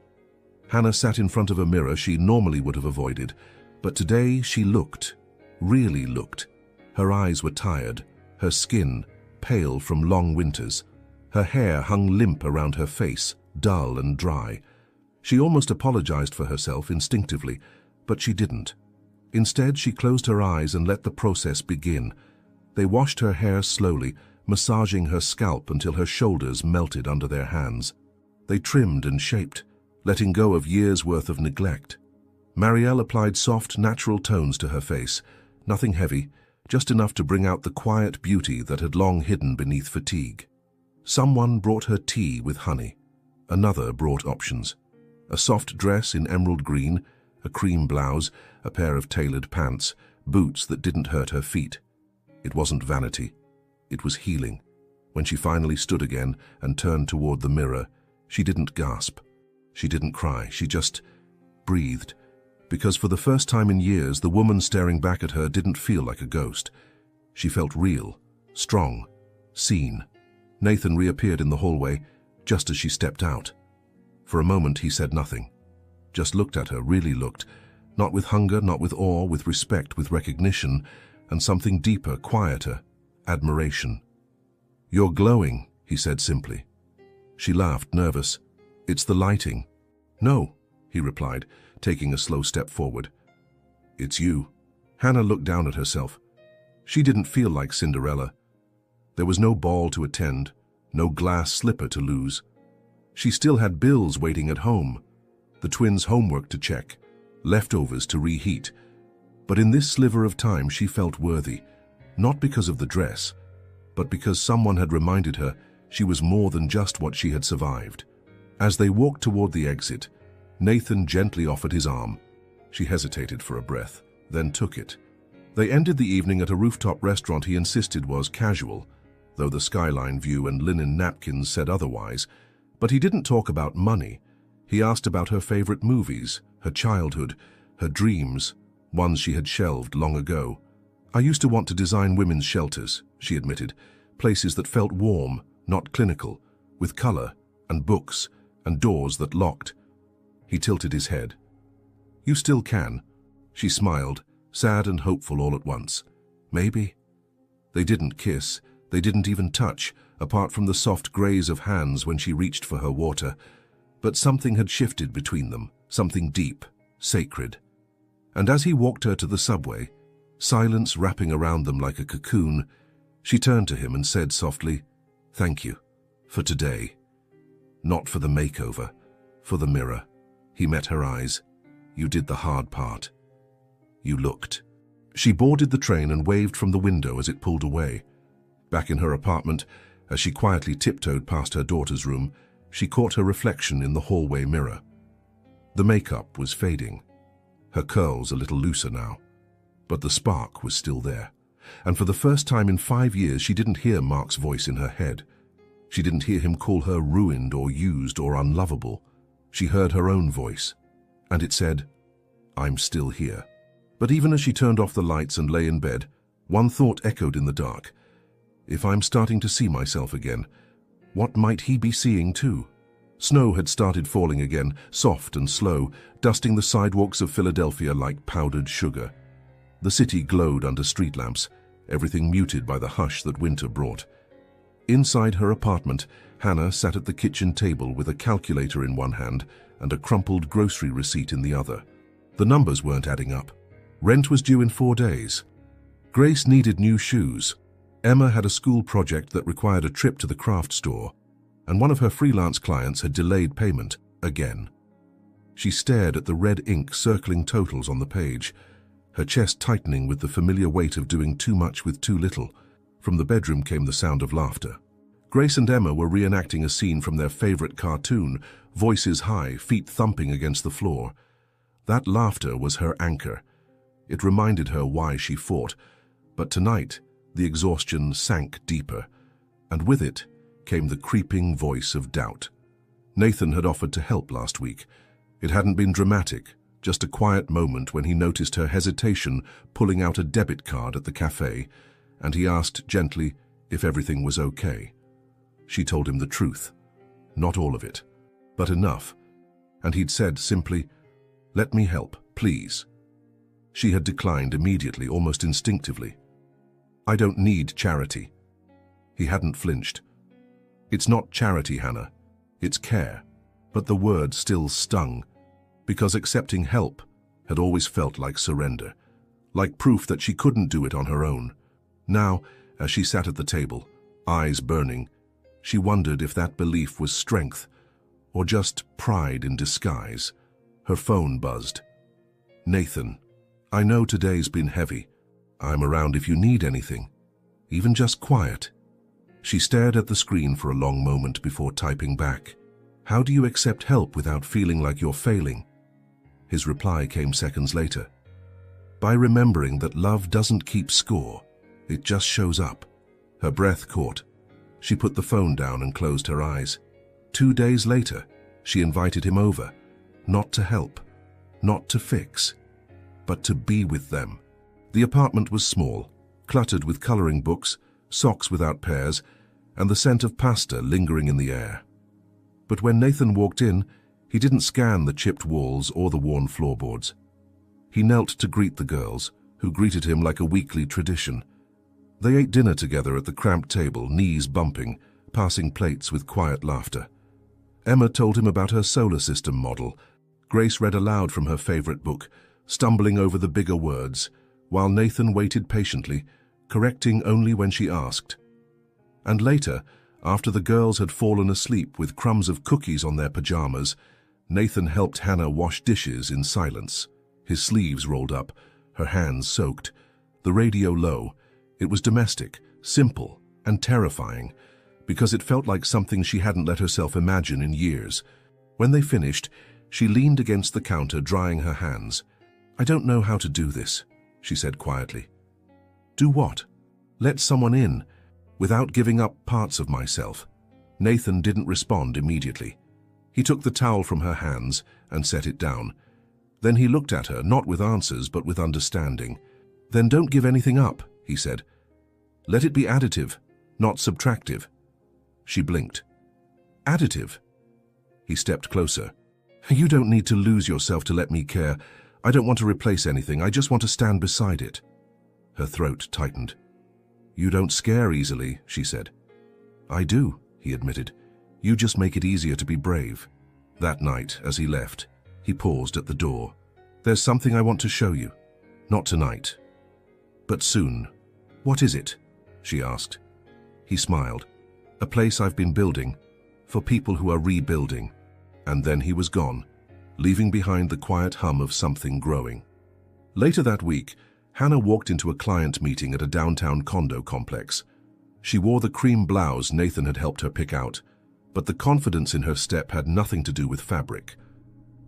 Hannah sat in front of a mirror she normally would have avoided, but today she looked, really looked. Her eyes were tired, her skin pale from long winters. Her hair hung limp around her face, dull and dry. She almost apologized for herself instinctively, but she didn't. Instead, she closed her eyes and let the process begin. They washed her hair slowly, massaging her scalp until her shoulders melted under their hands. They trimmed and shaped, letting go of years' worth of neglect. Marielle applied soft, natural tones to her face, nothing heavy, just enough to bring out the quiet beauty that had long hidden beneath fatigue. Someone brought her tea with honey. Another brought options. A soft dress in emerald green, a cream blouse, a pair of tailored pants, boots that didn't hurt her feet. It wasn't vanity. It was healing. When she finally stood again and turned toward the mirror, she didn't gasp. She didn't cry. She just breathed. Because for the first time in years, the woman staring back at her didn't feel like a ghost. She felt real, strong, seen. Nathan reappeared in the hallway just as she stepped out. For a moment, he said nothing. Just looked at her, really looked. Not with hunger, not with awe, with respect, with recognition, and something deeper, quieter, admiration. "You're glowing," he said simply. She laughed, nervous. "It's the lighting." "No," he replied, taking a slow step forward. "It's you." Hannah looked down at herself. She didn't feel like Cinderella. There was no ball to attend, no glass slipper to lose. She still had bills waiting at home, the twins' homework to check, leftovers to reheat. But in this sliver of time she felt worthy, not because of the dress, but because someone had reminded her she was more than just what she had survived. As they walked toward the exit, Nathan gently offered his arm. She hesitated for a breath, then took it. They ended the evening at a rooftop restaurant he insisted was casual, though the skyline view and linen napkins said otherwise. But he didn't talk about money. He asked about her favorite movies, her childhood, her dreams, ones she had shelved long ago. "I used to want to design women's shelters," she admitted, "places that felt warm, not clinical, with color and books and doors that locked." He tilted his head. "You still can." She smiled, sad and hopeful all at once. "Maybe." They didn't kiss, they didn't even touch, apart from the soft graze of hands when she reached for her water. But something had shifted between them, something deep, sacred. And as he walked her to the subway, silence wrapping around them like a cocoon, she turned to him and said softly, "Thank you, for today. Not for the makeover, for the mirror." He met her eyes. "You did the hard part. You looked." She boarded the train and waved from the window as it pulled away. Back in her apartment, as she quietly tiptoed past her daughter's room, she caught her reflection in the hallway mirror. The makeup was fading, her curls a little looser now, but the spark was still there. And for the first time in 5 years, she didn't hear Mark's voice in her head. She didn't hear him call her ruined or used or unlovable. She heard her own voice, and it said, "I'm still here." But even as she turned off the lights and lay in bed, one thought echoed in the dark. If I'm starting to see myself again, what might he be seeing too? Snow had started falling again, soft and slow, dusting the sidewalks of Philadelphia like powdered sugar. The city glowed under street lamps, everything muted by the hush that winter brought. Inside her apartment, Hannah sat at the kitchen table with a calculator in one hand and a crumpled grocery receipt in the other. The numbers weren't adding up. Rent was due in 4 days. Grace needed new shoes. Emma had a school project that required a trip to the craft store, and one of her freelance clients had delayed payment again. She stared at the red ink circling totals on the page, her chest tightening with the familiar weight of doing too much with too little. From the bedroom came the sound of laughter. Grace and Emma were reenacting a scene from their favorite cartoon, voices high, feet thumping against the floor. That laughter was her anchor. It reminded her why she fought, but tonight the exhaustion sank deeper, and with it came the creeping voice of doubt. Nathan had offered to help last week. It hadn't been dramatic, just a quiet moment when he noticed her hesitation pulling out a debit card at the cafe, and he asked gently if everything was okay. She told him the truth. Not all of it, but enough. And he'd said simply, "Let me help, please." She had declined immediately, almost instinctively. "I don't need charity." He hadn't flinched. "It's not charity, Hannah. It's care." But the word still stung, because accepting help had always felt like surrender, like proof that she couldn't do it on her own. Now, as she sat at the table, eyes burning, she wondered if that belief was strength or just pride in disguise. Her phone buzzed. "Nathan, I know today's been heavy. I'm around if you need anything, even just quiet." She stared at the screen for a long moment before typing back. "How do you accept help without feeling like you're failing?" His reply came seconds later. "By remembering that love doesn't keep score, it just shows up." Her breath caught. She put the phone down and closed her eyes. 2 days later, she invited him over, not to help, not to fix, but to be with them. The apartment was small, cluttered with coloring books, socks without pairs, and the scent of pasta lingering in the air. But when Nathan walked in, he didn't scan the chipped walls or the worn floorboards. He knelt to greet the girls, who greeted him like a weekly tradition. They ate dinner together at the cramped table, knees bumping, passing plates with quiet laughter. Emma told him about her solar system model. Grace read aloud from her favorite book, stumbling over the bigger words, while Nathan waited patiently, correcting only when she asked. And later, after the girls had fallen asleep with crumbs of cookies on their pajamas, Nathan helped Hannah wash dishes in silence, his sleeves rolled up, her hands soaked, the radio low. It was domestic, simple, and terrifying, because it felt like something she hadn't let herself imagine in years. When they finished, she leaned against the counter, drying her hands. "I don't know how to do this," she said quietly. "Do what?" "Let someone in, without giving up parts of myself." Nathan didn't respond immediately. He took the towel from her hands and set it down. Then he looked at her, not with answers, but with understanding. "Then don't give anything up," he said. "Let it be additive, not subtractive." She blinked. "Additive?" He stepped closer. "You don't need to lose yourself to let me care. I don't want to replace anything. I just want to stand beside it." Her throat tightened. "You don't scare easily," she said. "I do," he admitted. "You just make it easier to be brave." That night, as he left, he paused at the door. "There's something I want to show you. Not tonight, but soon." "What is it?" she asked. He smiled. "A place I've been building, for people who are rebuilding." And then he was gone, leaving behind the quiet hum of something growing. Later that week, Hannah walked into a client meeting at a downtown condo complex. She wore the cream blouse Nathan had helped her pick out, but the confidence in her step had nothing to do with fabric.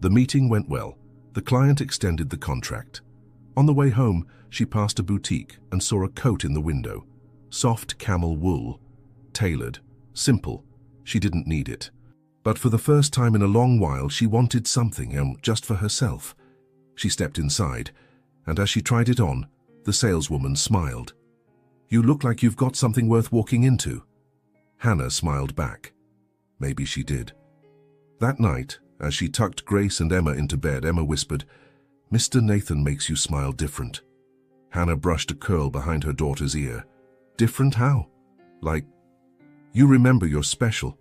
The meeting went well. The client extended the contract. On the way home, she passed a boutique and saw a coat in the window. Soft camel wool, tailored, simple. She didn't need it. But for the first time in a long while, she wanted something, just for herself. She stepped inside, and as she tried it on, the saleswoman smiled. "You look like you've got something worth walking into." Hannah smiled back. Maybe she did. That night, as she tucked Grace and Emma into bed, Emma whispered, "Mr. Nathan makes you smile different." Hannah brushed a curl behind her daughter's ear. "Different how?" "Like, you remember you're special."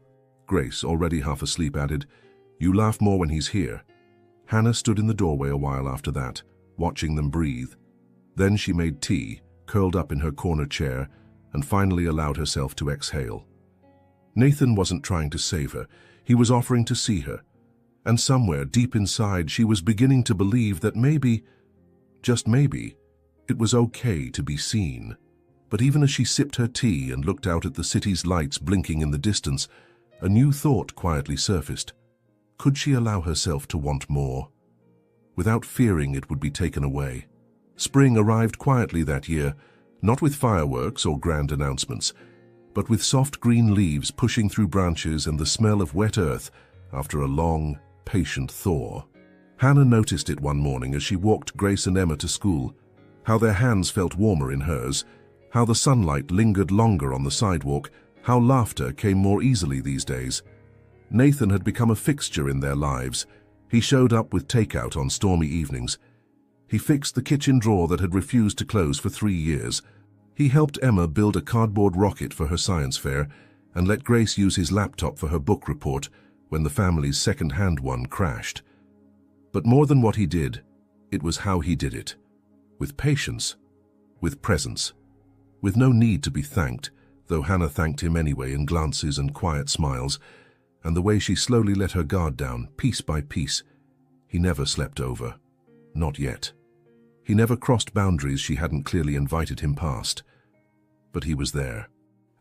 Grace, already half asleep, added, "You laugh more when he's here." Hannah stood in the doorway a while after that, watching them breathe. Then she made tea, curled up in her corner chair, and finally allowed herself to exhale. Nathan wasn't trying to save her. He was offering to see her. And somewhere deep inside, she was beginning to believe that maybe, just maybe, it was okay to be seen. But even as she sipped her tea and looked out at the city's lights blinking in the distance, a new thought quietly surfaced. Could she allow herself to want more, without fearing it would be taken away? Spring arrived quietly that year, not with fireworks or grand announcements, but with soft green leaves pushing through branches and the smell of wet earth after a long, patient thaw. Hannah noticed it one morning as she walked Grace and Emma to school, how their hands felt warmer in hers, how the sunlight lingered longer on the sidewalk, how laughter came more easily these days. Nathan had become a fixture in their lives. He showed up with takeout on stormy evenings. He fixed the kitchen drawer that had refused to close for 3 years. He helped Emma build a cardboard rocket for her science fair and let Grace use his laptop for her book report when the family's second-hand one crashed. But more than what he did, it was how he did it. With patience, with presence, with no need to be thanked, though Hannah thanked him anyway in glances and quiet smiles, and the way she slowly let her guard down, piece by piece. He never slept over. Not yet. He never crossed boundaries she hadn't clearly invited him past. But he was there,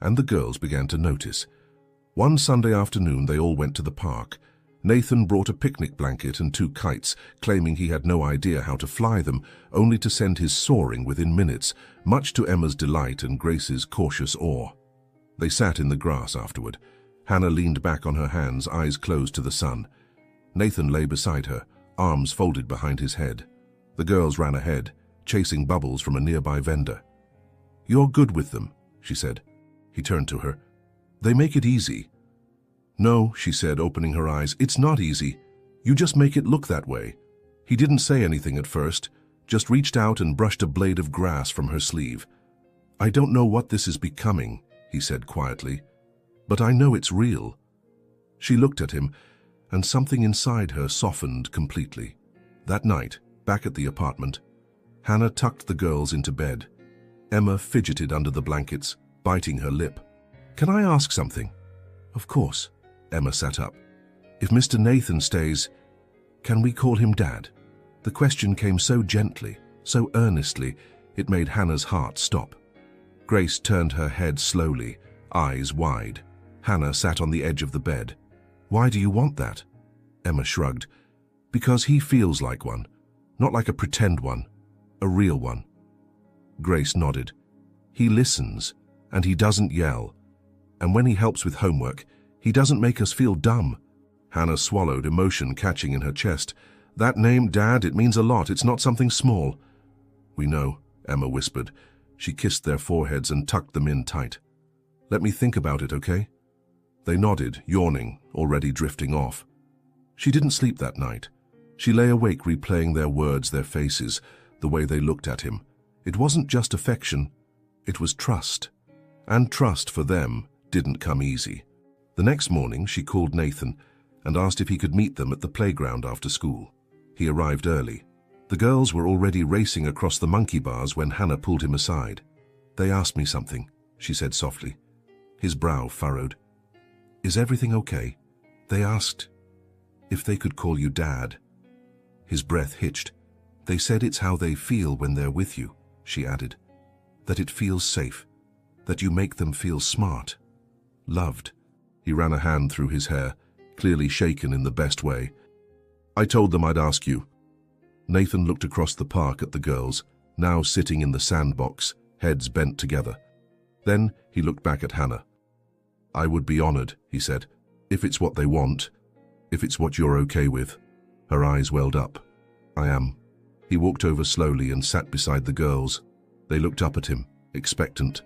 and the girls began to notice. One Sunday afternoon they all went to the park. Nathan brought a picnic blanket and 2 kites, claiming he had no idea how to fly them, only to send his soaring within minutes, much to Emma's delight and Grace's cautious awe. They sat in the grass afterward. Hannah leaned back on her hands, eyes closed to the sun. Nathan lay beside her, arms folded behind his head. The girls ran ahead, chasing bubbles from a nearby vendor. "You're good with them," she said. He turned to her. "They make it easy." "No," she said, opening her eyes. "It's not easy. You just make it look that way." He didn't say anything at first, just reached out and brushed a blade of grass from her sleeve. "I don't know what this is becoming," he said quietly, "but I know it's real." She looked at him, and something inside her softened completely. That night, back at the apartment, Hannah tucked the girls into bed. Emma fidgeted under the blankets, biting her lip. "Can I ask something?" "Of course." Emma sat up. "If Mr. Nathan stays, can we call him Dad?" The question came so gently, so earnestly, it made Hannah's heart stop. Grace turned her head slowly, eyes wide. Hannah sat on the edge of the bed. "Why do you want that?" Emma shrugged. "Because he feels like one. Not like a pretend one. A real one." Grace nodded. "He listens, and he doesn't yell. And when he helps with homework, he doesn't make us feel dumb." Hannah swallowed, emotion catching in her chest. "That name, Dad, it means a lot. It's not something small." "We know," Emma whispered. She kissed their foreheads and tucked them in tight. "Let me think about it, okay?" They nodded, yawning, already drifting off. She didn't sleep that night. She lay awake replaying their words, their faces, the way they looked at him. It wasn't just affection, it was trust. And trust for them didn't come easy. The next morning, she called Nathan and asked if he could meet them at the playground after school. He arrived early. The girls were already racing across the monkey bars when Hannah pulled him aside. "They asked me something," she said softly. His brow furrowed. "Is everything okay?" "They asked if they could call you Dad." His breath hitched. "They said it's how they feel when they're with you," she added. "That it feels safe. That you make them feel smart. Loved." He ran a hand through his hair, clearly shaken in the best way. "I told them I'd ask you." Nathan looked across the park at the girls, now sitting in the sandbox, heads bent together. Then he looked back at Hannah. "I would be honored," he said, "if it's what they want, if it's what you're okay with." Her eyes welled up. "I am." He walked over slowly and sat beside the girls. They looked up at him, expectant.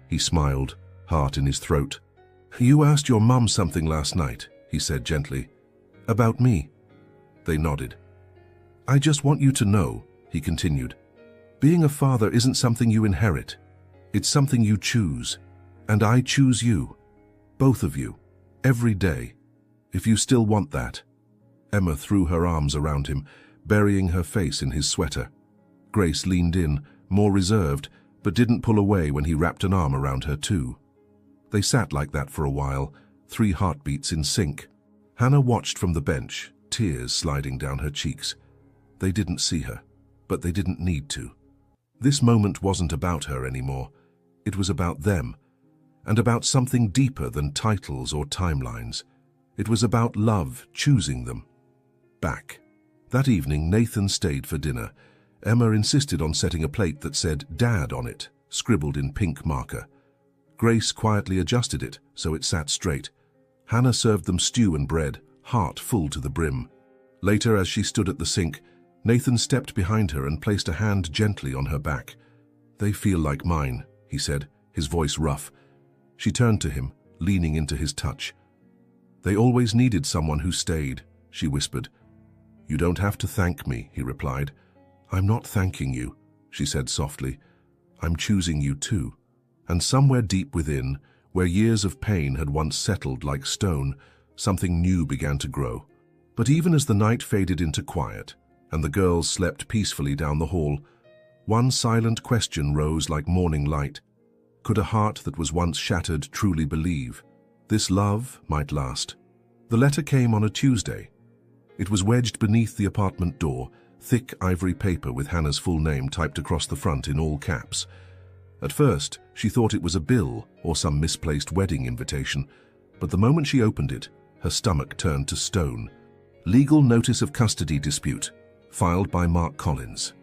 He smiled, heart in his throat. "You asked your mum something last night," he said gently. "About me." They nodded. "I just want you to know," he continued, "being a father isn't something you inherit. It's something you choose. And I choose you. Both of you. Every day. If you still want that." Emma threw her arms around him, burying her face in his sweater. Grace leaned in, more reserved, but didn't pull away when he wrapped an arm around her too. They sat like that for a while, 3 heartbeats in sync. Hannah watched from the bench, tears sliding down her cheeks. They didn't see her, but they didn't need to. This moment wasn't about her anymore. It was about them, and about something deeper than titles or timelines. It was about love choosing them. Back. That evening, Nathan stayed for dinner. Emma insisted on setting a plate that said Dad on it, scribbled in pink marker. Grace quietly adjusted it so it sat straight. Hannah served them stew and bread, heart full to the brim. Later, as she stood at the sink, Nathan stepped behind her and placed a hand gently on her back. "They feel like mine," he said, his voice rough. She turned to him, leaning into his touch. "They always needed someone who stayed," she whispered. "You don't have to thank me," he replied. "I'm not thanking you," she said softly. "I'm choosing you too." And somewhere deep within, where years of pain had once settled like stone, something new began to grow. But even as the night faded into quiet, and the girls slept peacefully down the hall, one silent question rose like morning light. Could a heart that was once shattered truly believe this love might last? The letter came on a Tuesday. It was wedged beneath the apartment door, thick ivory paper with Hannah's full name typed across the front in all caps. At first, she thought it was a bill or some misplaced wedding invitation, but the moment she opened it, her stomach turned to stone. Legal notice of custody dispute, filed by Mark Collins.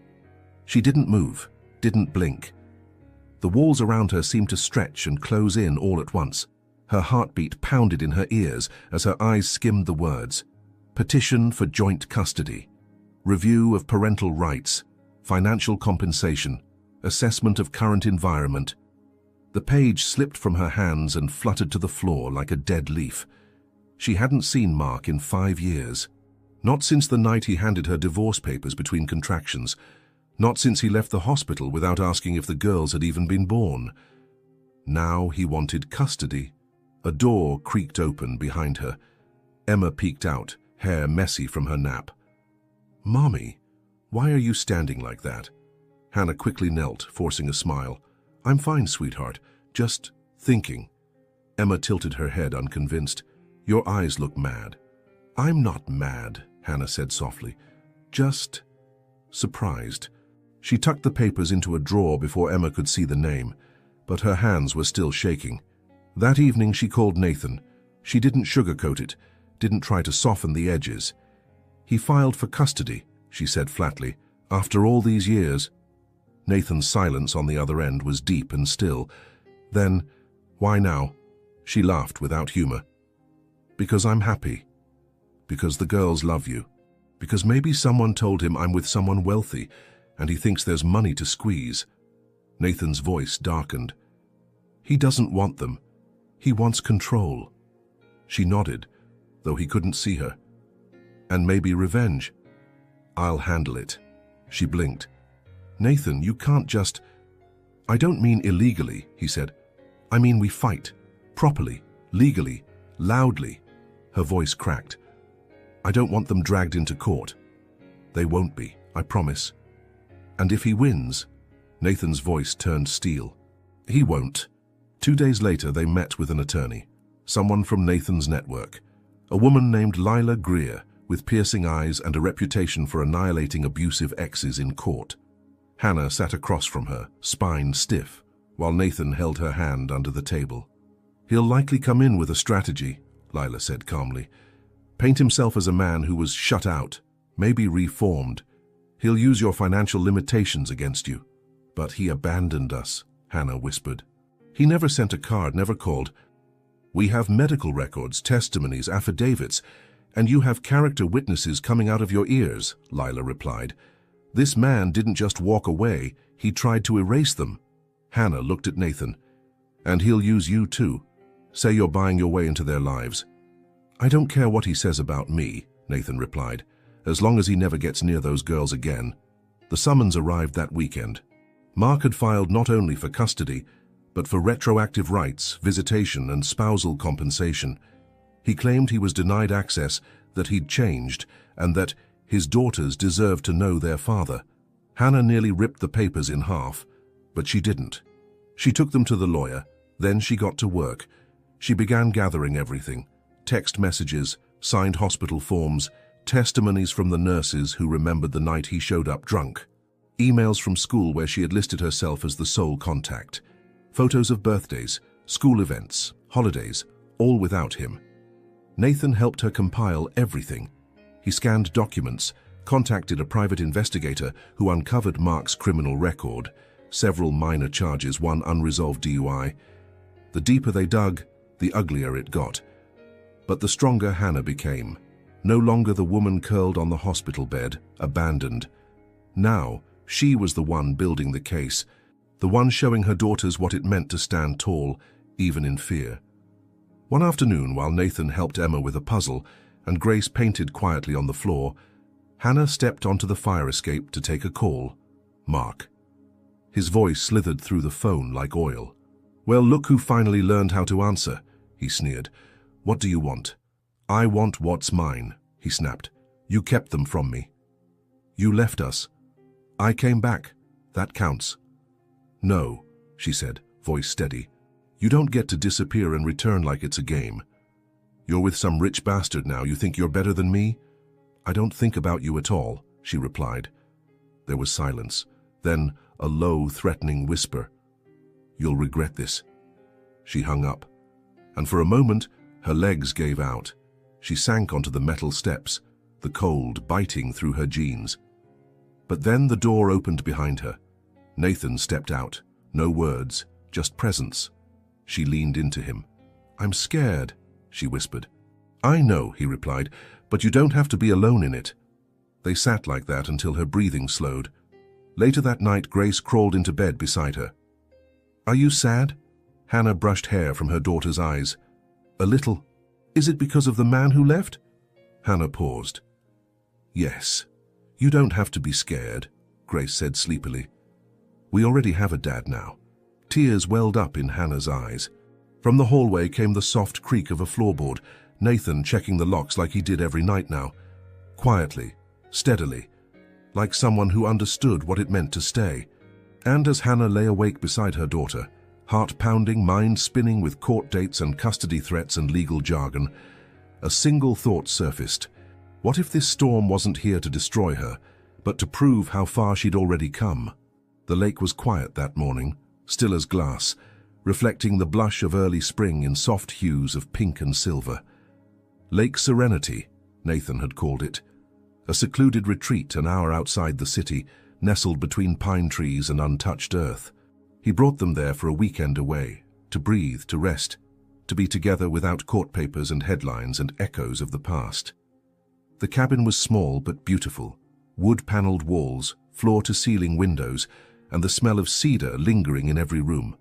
She didn't move, didn't blink. The walls around her seemed to stretch and close in all at once. Her heartbeat pounded in her ears as her eyes skimmed the words. Petition for joint custody. Review of parental rights. Financial compensation. Assessment of current environment. The page slipped from her hands and fluttered to the floor like a dead leaf. She hadn't seen Mark in 5 years. Not since the night he handed her divorce papers between contractions. Not since he left the hospital without asking if the girls had even been born. Now he wanted custody. A door creaked open behind her. Emma peeked out, hair messy from her nap. "Mommy, why are you standing like that?" Hannah quickly knelt, forcing a smile. "I'm fine, sweetheart. Just thinking." Emma tilted her head, unconvinced. "Your eyes look mad." "I'm not mad," Hannah said softly. "Just surprised." She tucked the papers into a drawer before Emma could see the name, but her hands were still shaking. That evening she called Nathan. She didn't sugarcoat it, didn't try to soften the edges. "He filed for custody," she said flatly. "After all these years." Nathan's silence on the other end was deep and still. Then, "Why now?" She laughed without humor. "Because I'm happy. Because the girls love you. Because maybe someone told him I'm with someone wealthy, and he thinks there's money to squeeze." Nathan's voice darkened. "He doesn't want them. He wants control." She nodded, though he couldn't see her. "And maybe revenge." "I'll handle it." She blinked. "Nathan, you can't just—" "I don't mean illegally," he said. "I mean we fight. Properly, legally, loudly." Her voice cracked. "I don't want them dragged into court." "They won't be, I promise." "And if he wins?" Nathan's voice turned steel. "He won't." 2 days later, they met with an attorney, someone from Nathan's network, a woman named Lila Greer, with piercing eyes and a reputation for annihilating abusive exes in court. Hannah sat across from her, spine stiff, while Nathan held her hand under the table. "He'll likely come in with a strategy," Lila said calmly. "Paint himself as a man who was shut out, maybe reformed. He'll use your financial limitations against you." "But he abandoned us," Hannah whispered. "He never sent a card, never called." "We have medical records, testimonies, affidavits, and you have character witnesses coming out of your ears," Lila replied. "This man didn't just walk away, he tried to erase them." Hannah looked at Nathan. "And he'll use you too. Say you're buying your way into their lives." "I don't care what he says about me," Nathan replied, "as long as he never gets near those girls again." The summons arrived that weekend. Mark had filed not only for custody, but for retroactive rights, visitation, and spousal compensation. He claimed he was denied access, that he'd changed, and that his daughters deserved to know their father. Hannah nearly ripped the papers in half, but she didn't. She took them to the lawyer, then she got to work. She began gathering everything: text messages, signed hospital forms, testimonies from the nurses who remembered the night he showed up drunk, emails from school where she had listed herself as the sole contact, photos of birthdays, school events, holidays, all without him. Nathan helped her compile everything. He scanned documents, contacted a private investigator who uncovered Mark's criminal record, several minor charges, one unresolved DUI. The deeper they dug, the uglier it got. But the stronger Hannah became. No longer the woman curled on the hospital bed, abandoned. Now, she was the one building the case, the one showing her daughters what it meant to stand tall, even in fear. One afternoon, while Nathan helped Emma with a puzzle and Grace painted quietly on the floor, Hannah stepped onto the fire escape to take a call. Mark. His voice slithered through the phone like oil. "Well, look who finally learned how to answer," he sneered. "What do you want?" "I want what's mine," he snapped. "You kept them from me. You left us. I came back. That counts." "No," she said, voice steady. "You don't get to disappear and return like it's a game. You're with some rich bastard now. You think you're better than me?" "I don't think about you at all," she replied. There was silence, then a low, threatening whisper. "You'll regret this." She hung up, and for a moment, her legs gave out. She sank onto the metal steps, the cold biting through her jeans. But then the door opened behind her. Nathan stepped out. No words, just presence. She leaned into him. "I'm scared," she whispered. "I know," he replied, "but you don't have to be alone in it." They sat like that until her breathing slowed. Later that night, Grace crawled into bed beside her. "Are you sad?" Hannah brushed hair from her daughter's eyes. "A little. Is it because of the man who left?" Hannah paused. "Yes. You don't have to be scared," Grace said sleepily. We already have a dad now. Tears welled up in Hannah's eyes. From the hallway came the soft creak of a floorboard, Nathan checking the locks like he did every night now. Quietly, steadily, like someone who understood what it meant to stay. And as Hannah lay awake beside her daughter, heart pounding, mind spinning with court dates and custody threats and legal jargon, a single thought surfaced. What if this storm wasn't here to destroy her, but to prove how far she'd already come? The lake was quiet that morning, still as glass, reflecting the blush of early spring in soft hues of pink and silver. Lake Serenity, Nathan had called it. A secluded retreat an hour outside the city, nestled between pine trees and untouched earth. He brought them there for a weekend away, to breathe, to rest, to be together without court papers and headlines and echoes of the past. The cabin was small but beautiful, wood-paneled walls, floor-to-ceiling windows, and the smell of cedar lingering in every room.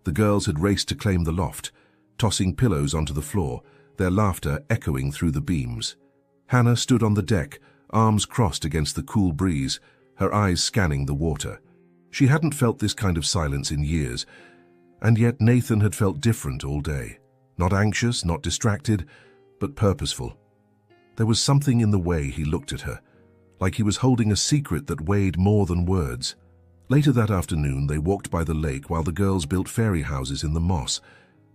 The girls had raced to claim the loft, tossing pillows onto the floor, their laughter echoing through the beams. Hannah stood on the deck, arms crossed against the cool breeze, her eyes scanning the water. She hadn't felt this kind of silence in years, and yet Nathan had felt different all day. Not anxious, not distracted, but purposeful. There was something in the way he looked at her, like he was holding a secret that weighed more than words. Later that afternoon, they walked by the lake while the girls built fairy houses in the moss.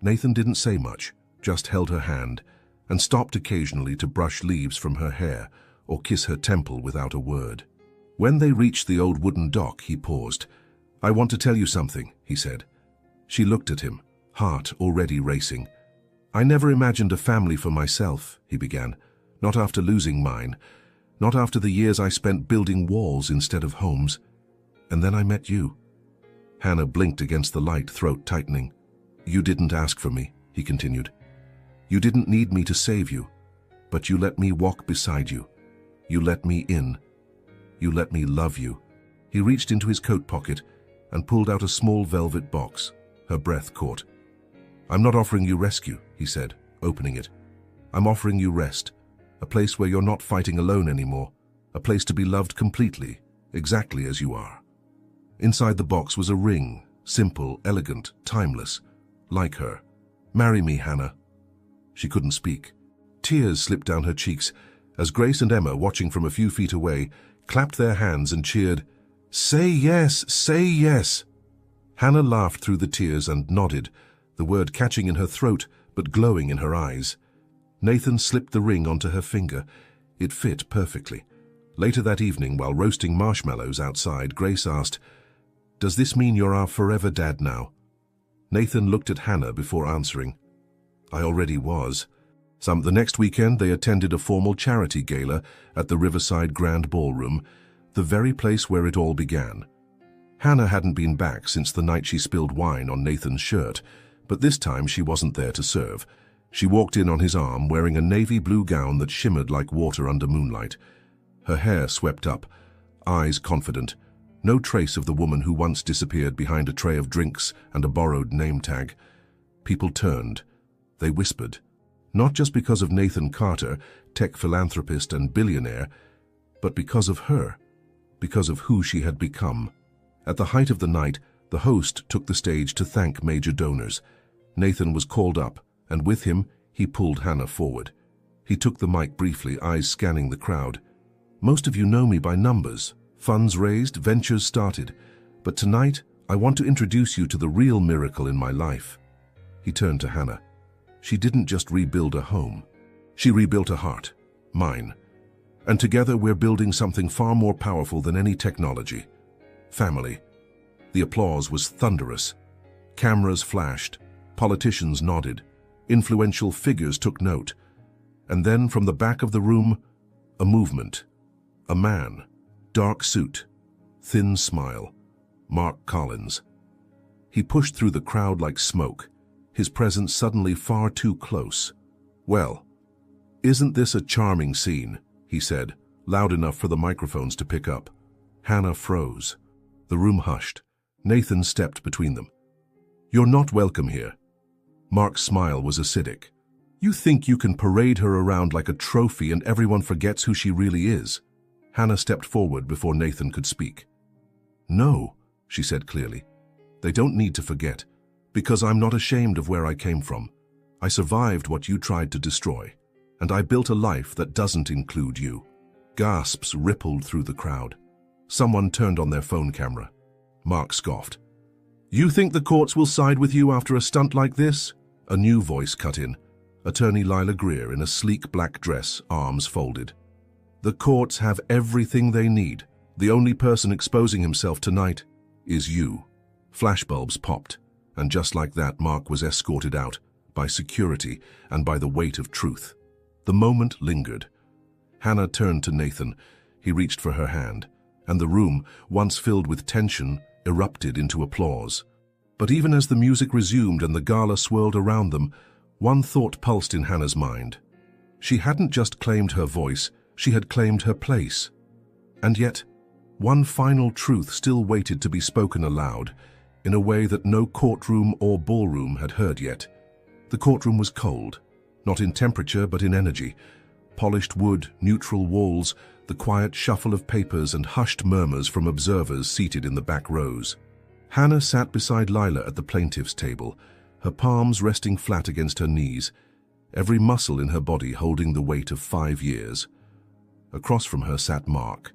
Nathan didn't say much, just held her hand, and stopped occasionally to brush leaves from her hair or kiss her temple without a word. When they reached the old wooden dock, he paused. I want to tell you something, he said. She looked at him, heart already racing. I never imagined a family for myself, he began. Not after losing mine. Not after the years I spent building walls instead of homes. And then I met you. Hannah blinked against the light, throat tightening. You didn't ask for me, he continued. You didn't need me to save you, but you let me walk beside you. You let me in. You let me love you. He reached into his coat pocket and pulled out a small velvet box. Her breath caught. I'm not offering you rescue, he said, opening it. I'm offering you rest, a place where you're not fighting alone anymore, a place to be loved completely, exactly as you are. Inside the box was a ring, simple, elegant, timeless, like her. Marry me, Hannah. She couldn't speak. Tears slipped down her cheeks as Grace and Emma, watching from a few feet away, clapped their hands and cheered, Say yes, say yes. Hannah laughed through the tears and nodded, the word catching in her throat but glowing in her eyes. Nathan slipped the ring onto her finger. It fit perfectly. Later that evening, while roasting marshmallows outside, Grace asked, Does this mean you're our forever dad now? Nathan looked at Hannah before answering. I already was. The next weekend, they attended a formal charity gala at the Riverside Grand Ballroom, the very place where it all began. Hannah hadn't been back since the night she spilled wine on Nathan's shirt, but this time she wasn't there to serve. She walked in on his arm wearing a navy blue gown that shimmered like water under moonlight. Her hair swept up, eyes confident, no trace of the woman who once disappeared behind a tray of drinks and a borrowed name tag. People turned. They whispered. Not just because of Nathan Carter, tech philanthropist and billionaire, but because of her, because of who she had become. At the height of the night, the host took the stage to thank major donors. Nathan was called up, and with him, he pulled Hannah forward. He took the mic briefly, eyes scanning the crowd. Most of you know me by numbers. Funds raised, ventures started. But tonight, I want to introduce you to the real miracle in my life. He turned to Hannah. She didn't just rebuild a home. She rebuilt a heart, mine. And together we're building something far more powerful than any technology. Family. The applause was thunderous. Cameras flashed. Politicians nodded. Influential figures took note. And then from the back of the room, a movement. A man. Dark suit. Thin smile. Mark Collins. He pushed through the crowd like smoke, his presence suddenly far too close. Well, isn't this a charming scene? He said, loud enough for the microphones to pick up. Hannah froze. The room hushed. Nathan stepped between them. You're not welcome here. Mark's smile was acidic. You think you can parade her around like a trophy and everyone forgets who she really is? Hannah stepped forward before Nathan could speak. "No," she said clearly. "They don't need to forget, because I'm not ashamed of where I came from. I survived what you tried to destroy, and I built a life that doesn't include you." Gasps rippled through the crowd. Someone turned on their phone camera. Mark scoffed. "You think the courts will side with you after a stunt like this?" A new voice cut in. Attorney Lila Greer in a sleek black dress, arms folded. "The courts have everything they need. The only person exposing himself tonight is you." Flashbulbs popped, and just like that, Mark was escorted out by security and by the weight of truth. The moment lingered. Hannah turned to Nathan. He reached for her hand, and the room, once filled with tension, erupted into applause. But even as the music resumed and the gala swirled around them, one thought pulsed in Hannah's mind. She hadn't just claimed her voice, she had claimed her place. And yet, one final truth still waited to be spoken aloud, in a way that no courtroom or ballroom had heard yet. The courtroom was cold, not in temperature but in energy. Polished wood, neutral walls, the quiet shuffle of papers and hushed murmurs from observers seated in the back rows. Hannah sat beside Lila at the plaintiff's table, her palms resting flat against her knees, every muscle in her body holding the weight of 5 years. Across from her sat Mark,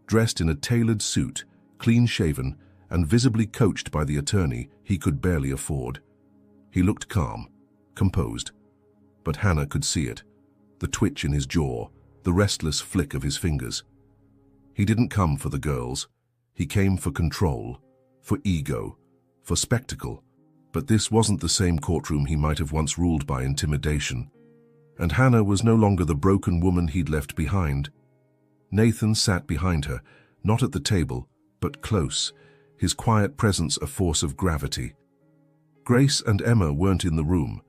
dressed in a tailored suit, clean-shaven, and visibly coached by the attorney he could barely afford. He looked calm, composed, but Hannah could see it, the twitch in his jaw, the restless flick of his fingers. He didn't come for the girls. He came for control, for ego, for spectacle. But this wasn't the same courtroom he might have once ruled by intimidation. And Hannah was no longer the broken woman he'd left behind. Nathan sat behind her, not at the table, but close, his quiet presence a force of gravity. Grace and Emma weren't in the room.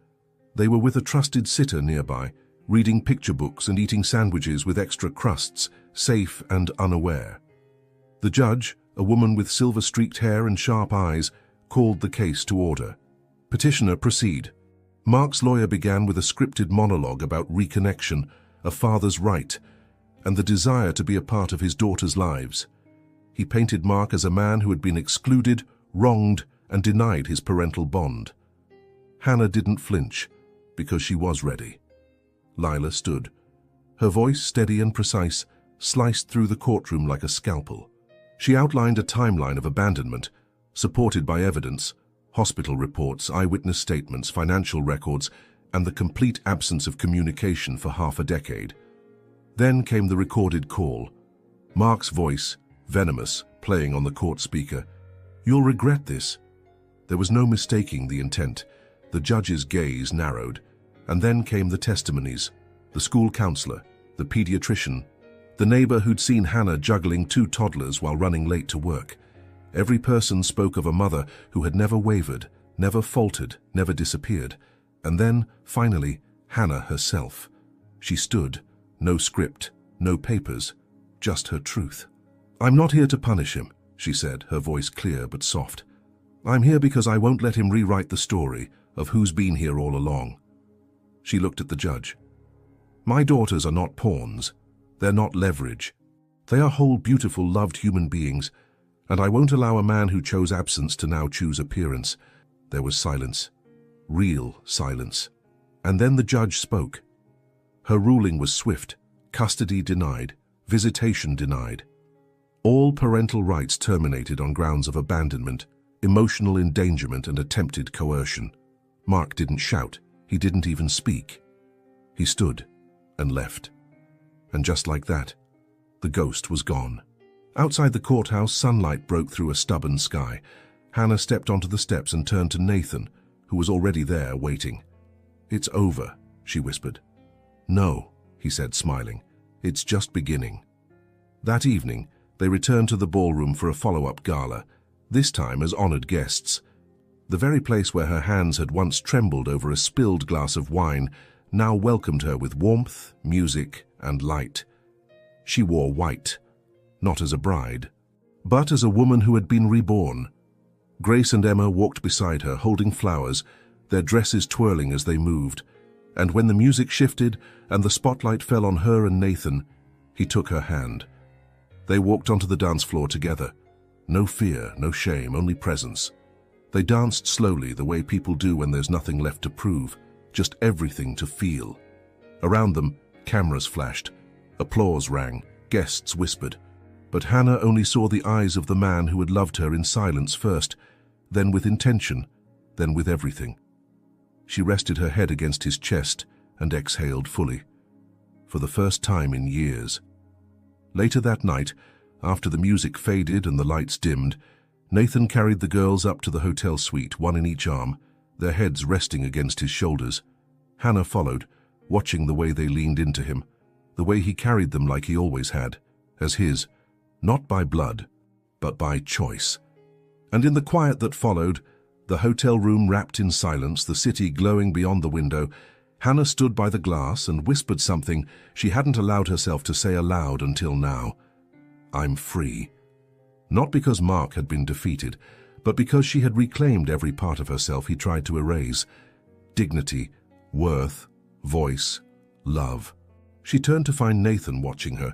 They were with a trusted sitter nearby, reading picture books and eating sandwiches with extra crusts, safe and unaware. The judge, a woman with silver-streaked hair and sharp eyes, called the case to order. "Petitioner, proceed." Mark's lawyer began with a scripted monologue about reconnection, a father's right, and the desire to be a part of his daughter's lives. He painted Mark as a man who had been excluded, wronged, and denied his parental bond. Hannah didn't flinch, because she was ready. Lila stood. Her voice, steady and precise, sliced through the courtroom like a scalpel. She outlined a timeline of abandonment, supported by evidence, hospital reports, eyewitness statements, financial records, and the complete absence of communication for half a decade. Then came the recorded call. Mark's voice, venomous, playing on the court speaker. "You'll regret this." There was no mistaking the intent. The judge's gaze narrowed, and then came the testimonies, the school counselor, the pediatrician, the neighbor who'd seen Hannah juggling 2 toddlers while running late to work. Every person spoke of a mother who had never wavered, never faltered, never disappeared. And then, finally, Hannah herself. She stood, no script, no papers, just her truth. "I'm not here to punish him," she said, her voice clear but soft. "I'm here because I won't let him rewrite the story of who's been here all along." She looked at the judge. "My daughters are not pawns. They're not leverage. They are whole, beautiful, loved human beings, and I won't allow a man who chose absence to now choose appearance." There was silence, real silence. And then the judge spoke. Her ruling was swift: custody denied, visitation denied. All parental rights terminated on grounds of abandonment, emotional endangerment, and attempted coercion. Mark didn't shout. He didn't even speak. He stood and left. And just like that, the ghost was gone. Outside the courthouse, sunlight broke through a stubborn sky. Hannah stepped onto the steps and turned to Nathan, who was already there waiting. "It's over," she whispered. "No," he said, smiling. "It's just beginning." That evening, they returned to the ballroom for a follow-up gala, this time as honored guests. The very place where her hands had once trembled over a spilled glass of wine now welcomed her with warmth, music, and light. She wore white, not as a bride, but as a woman who had been reborn. Grace and Emma walked beside her, holding flowers, their dresses twirling as they moved, and when the music shifted and the spotlight fell on her and Nathan, he took her hand. They walked onto the dance floor together, No fear, no shame, only presence. They danced slowly, the way people do when there's nothing left to prove, just everything to feel. Around them, cameras flashed. Applause rang, guests whispered. But Hannah only saw the eyes of the man who had loved her in silence first, then with intention, then with everything. She rested her head against his chest and exhaled fully, for the first time in years. Later that night, after the music faded and the lights dimmed, Nathan carried the girls up to the hotel suite, one in each arm, their heads resting against his shoulders. Hannah followed, watching the way they leaned into him, the way he carried them like he always had, as his, not by blood, but by choice. And in the quiet that followed, the hotel room wrapped in silence, the city glowing beyond the window, Hannah stood by the glass and whispered something she hadn't allowed herself to say aloud until now. I'm free. Not because Mark had been defeated, but because she had reclaimed every part of herself he tried to erase. Dignity, worth, voice, love. She turned to find Nathan watching her,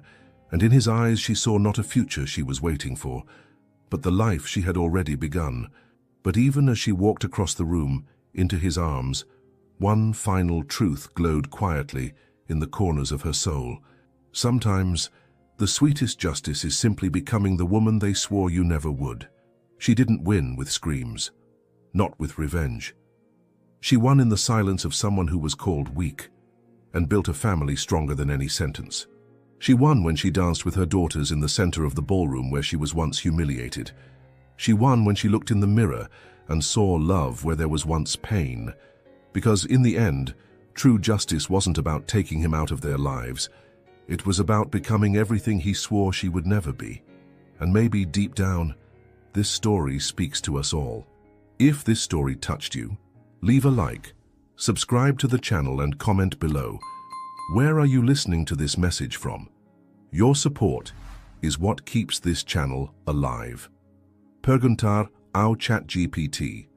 and in his eyes she saw not a future she was waiting for, but the life she had already begun. But even as she walked across the room, into his arms, one final truth glowed quietly in the corners of her soul. Sometimes, the sweetest justice is simply becoming the woman they swore you never would. She didn't win with screams, not with revenge. She won in the silence of someone who was called weak, and built a family stronger than any sentence. She won when she danced with her daughters in the center of the ballroom where she was once humiliated. She won when she looked in the mirror and saw love where there was once pain. Because in the end, true justice wasn't about taking him out of their lives. It was about becoming everything he swore she would never be. And maybe deep down, this story speaks to us all. If this story touched you, leave a like, subscribe to the channel and comment below. Where are you listening to this message from? Your support is what keeps this channel alive. Perguntar ao ChatGPT.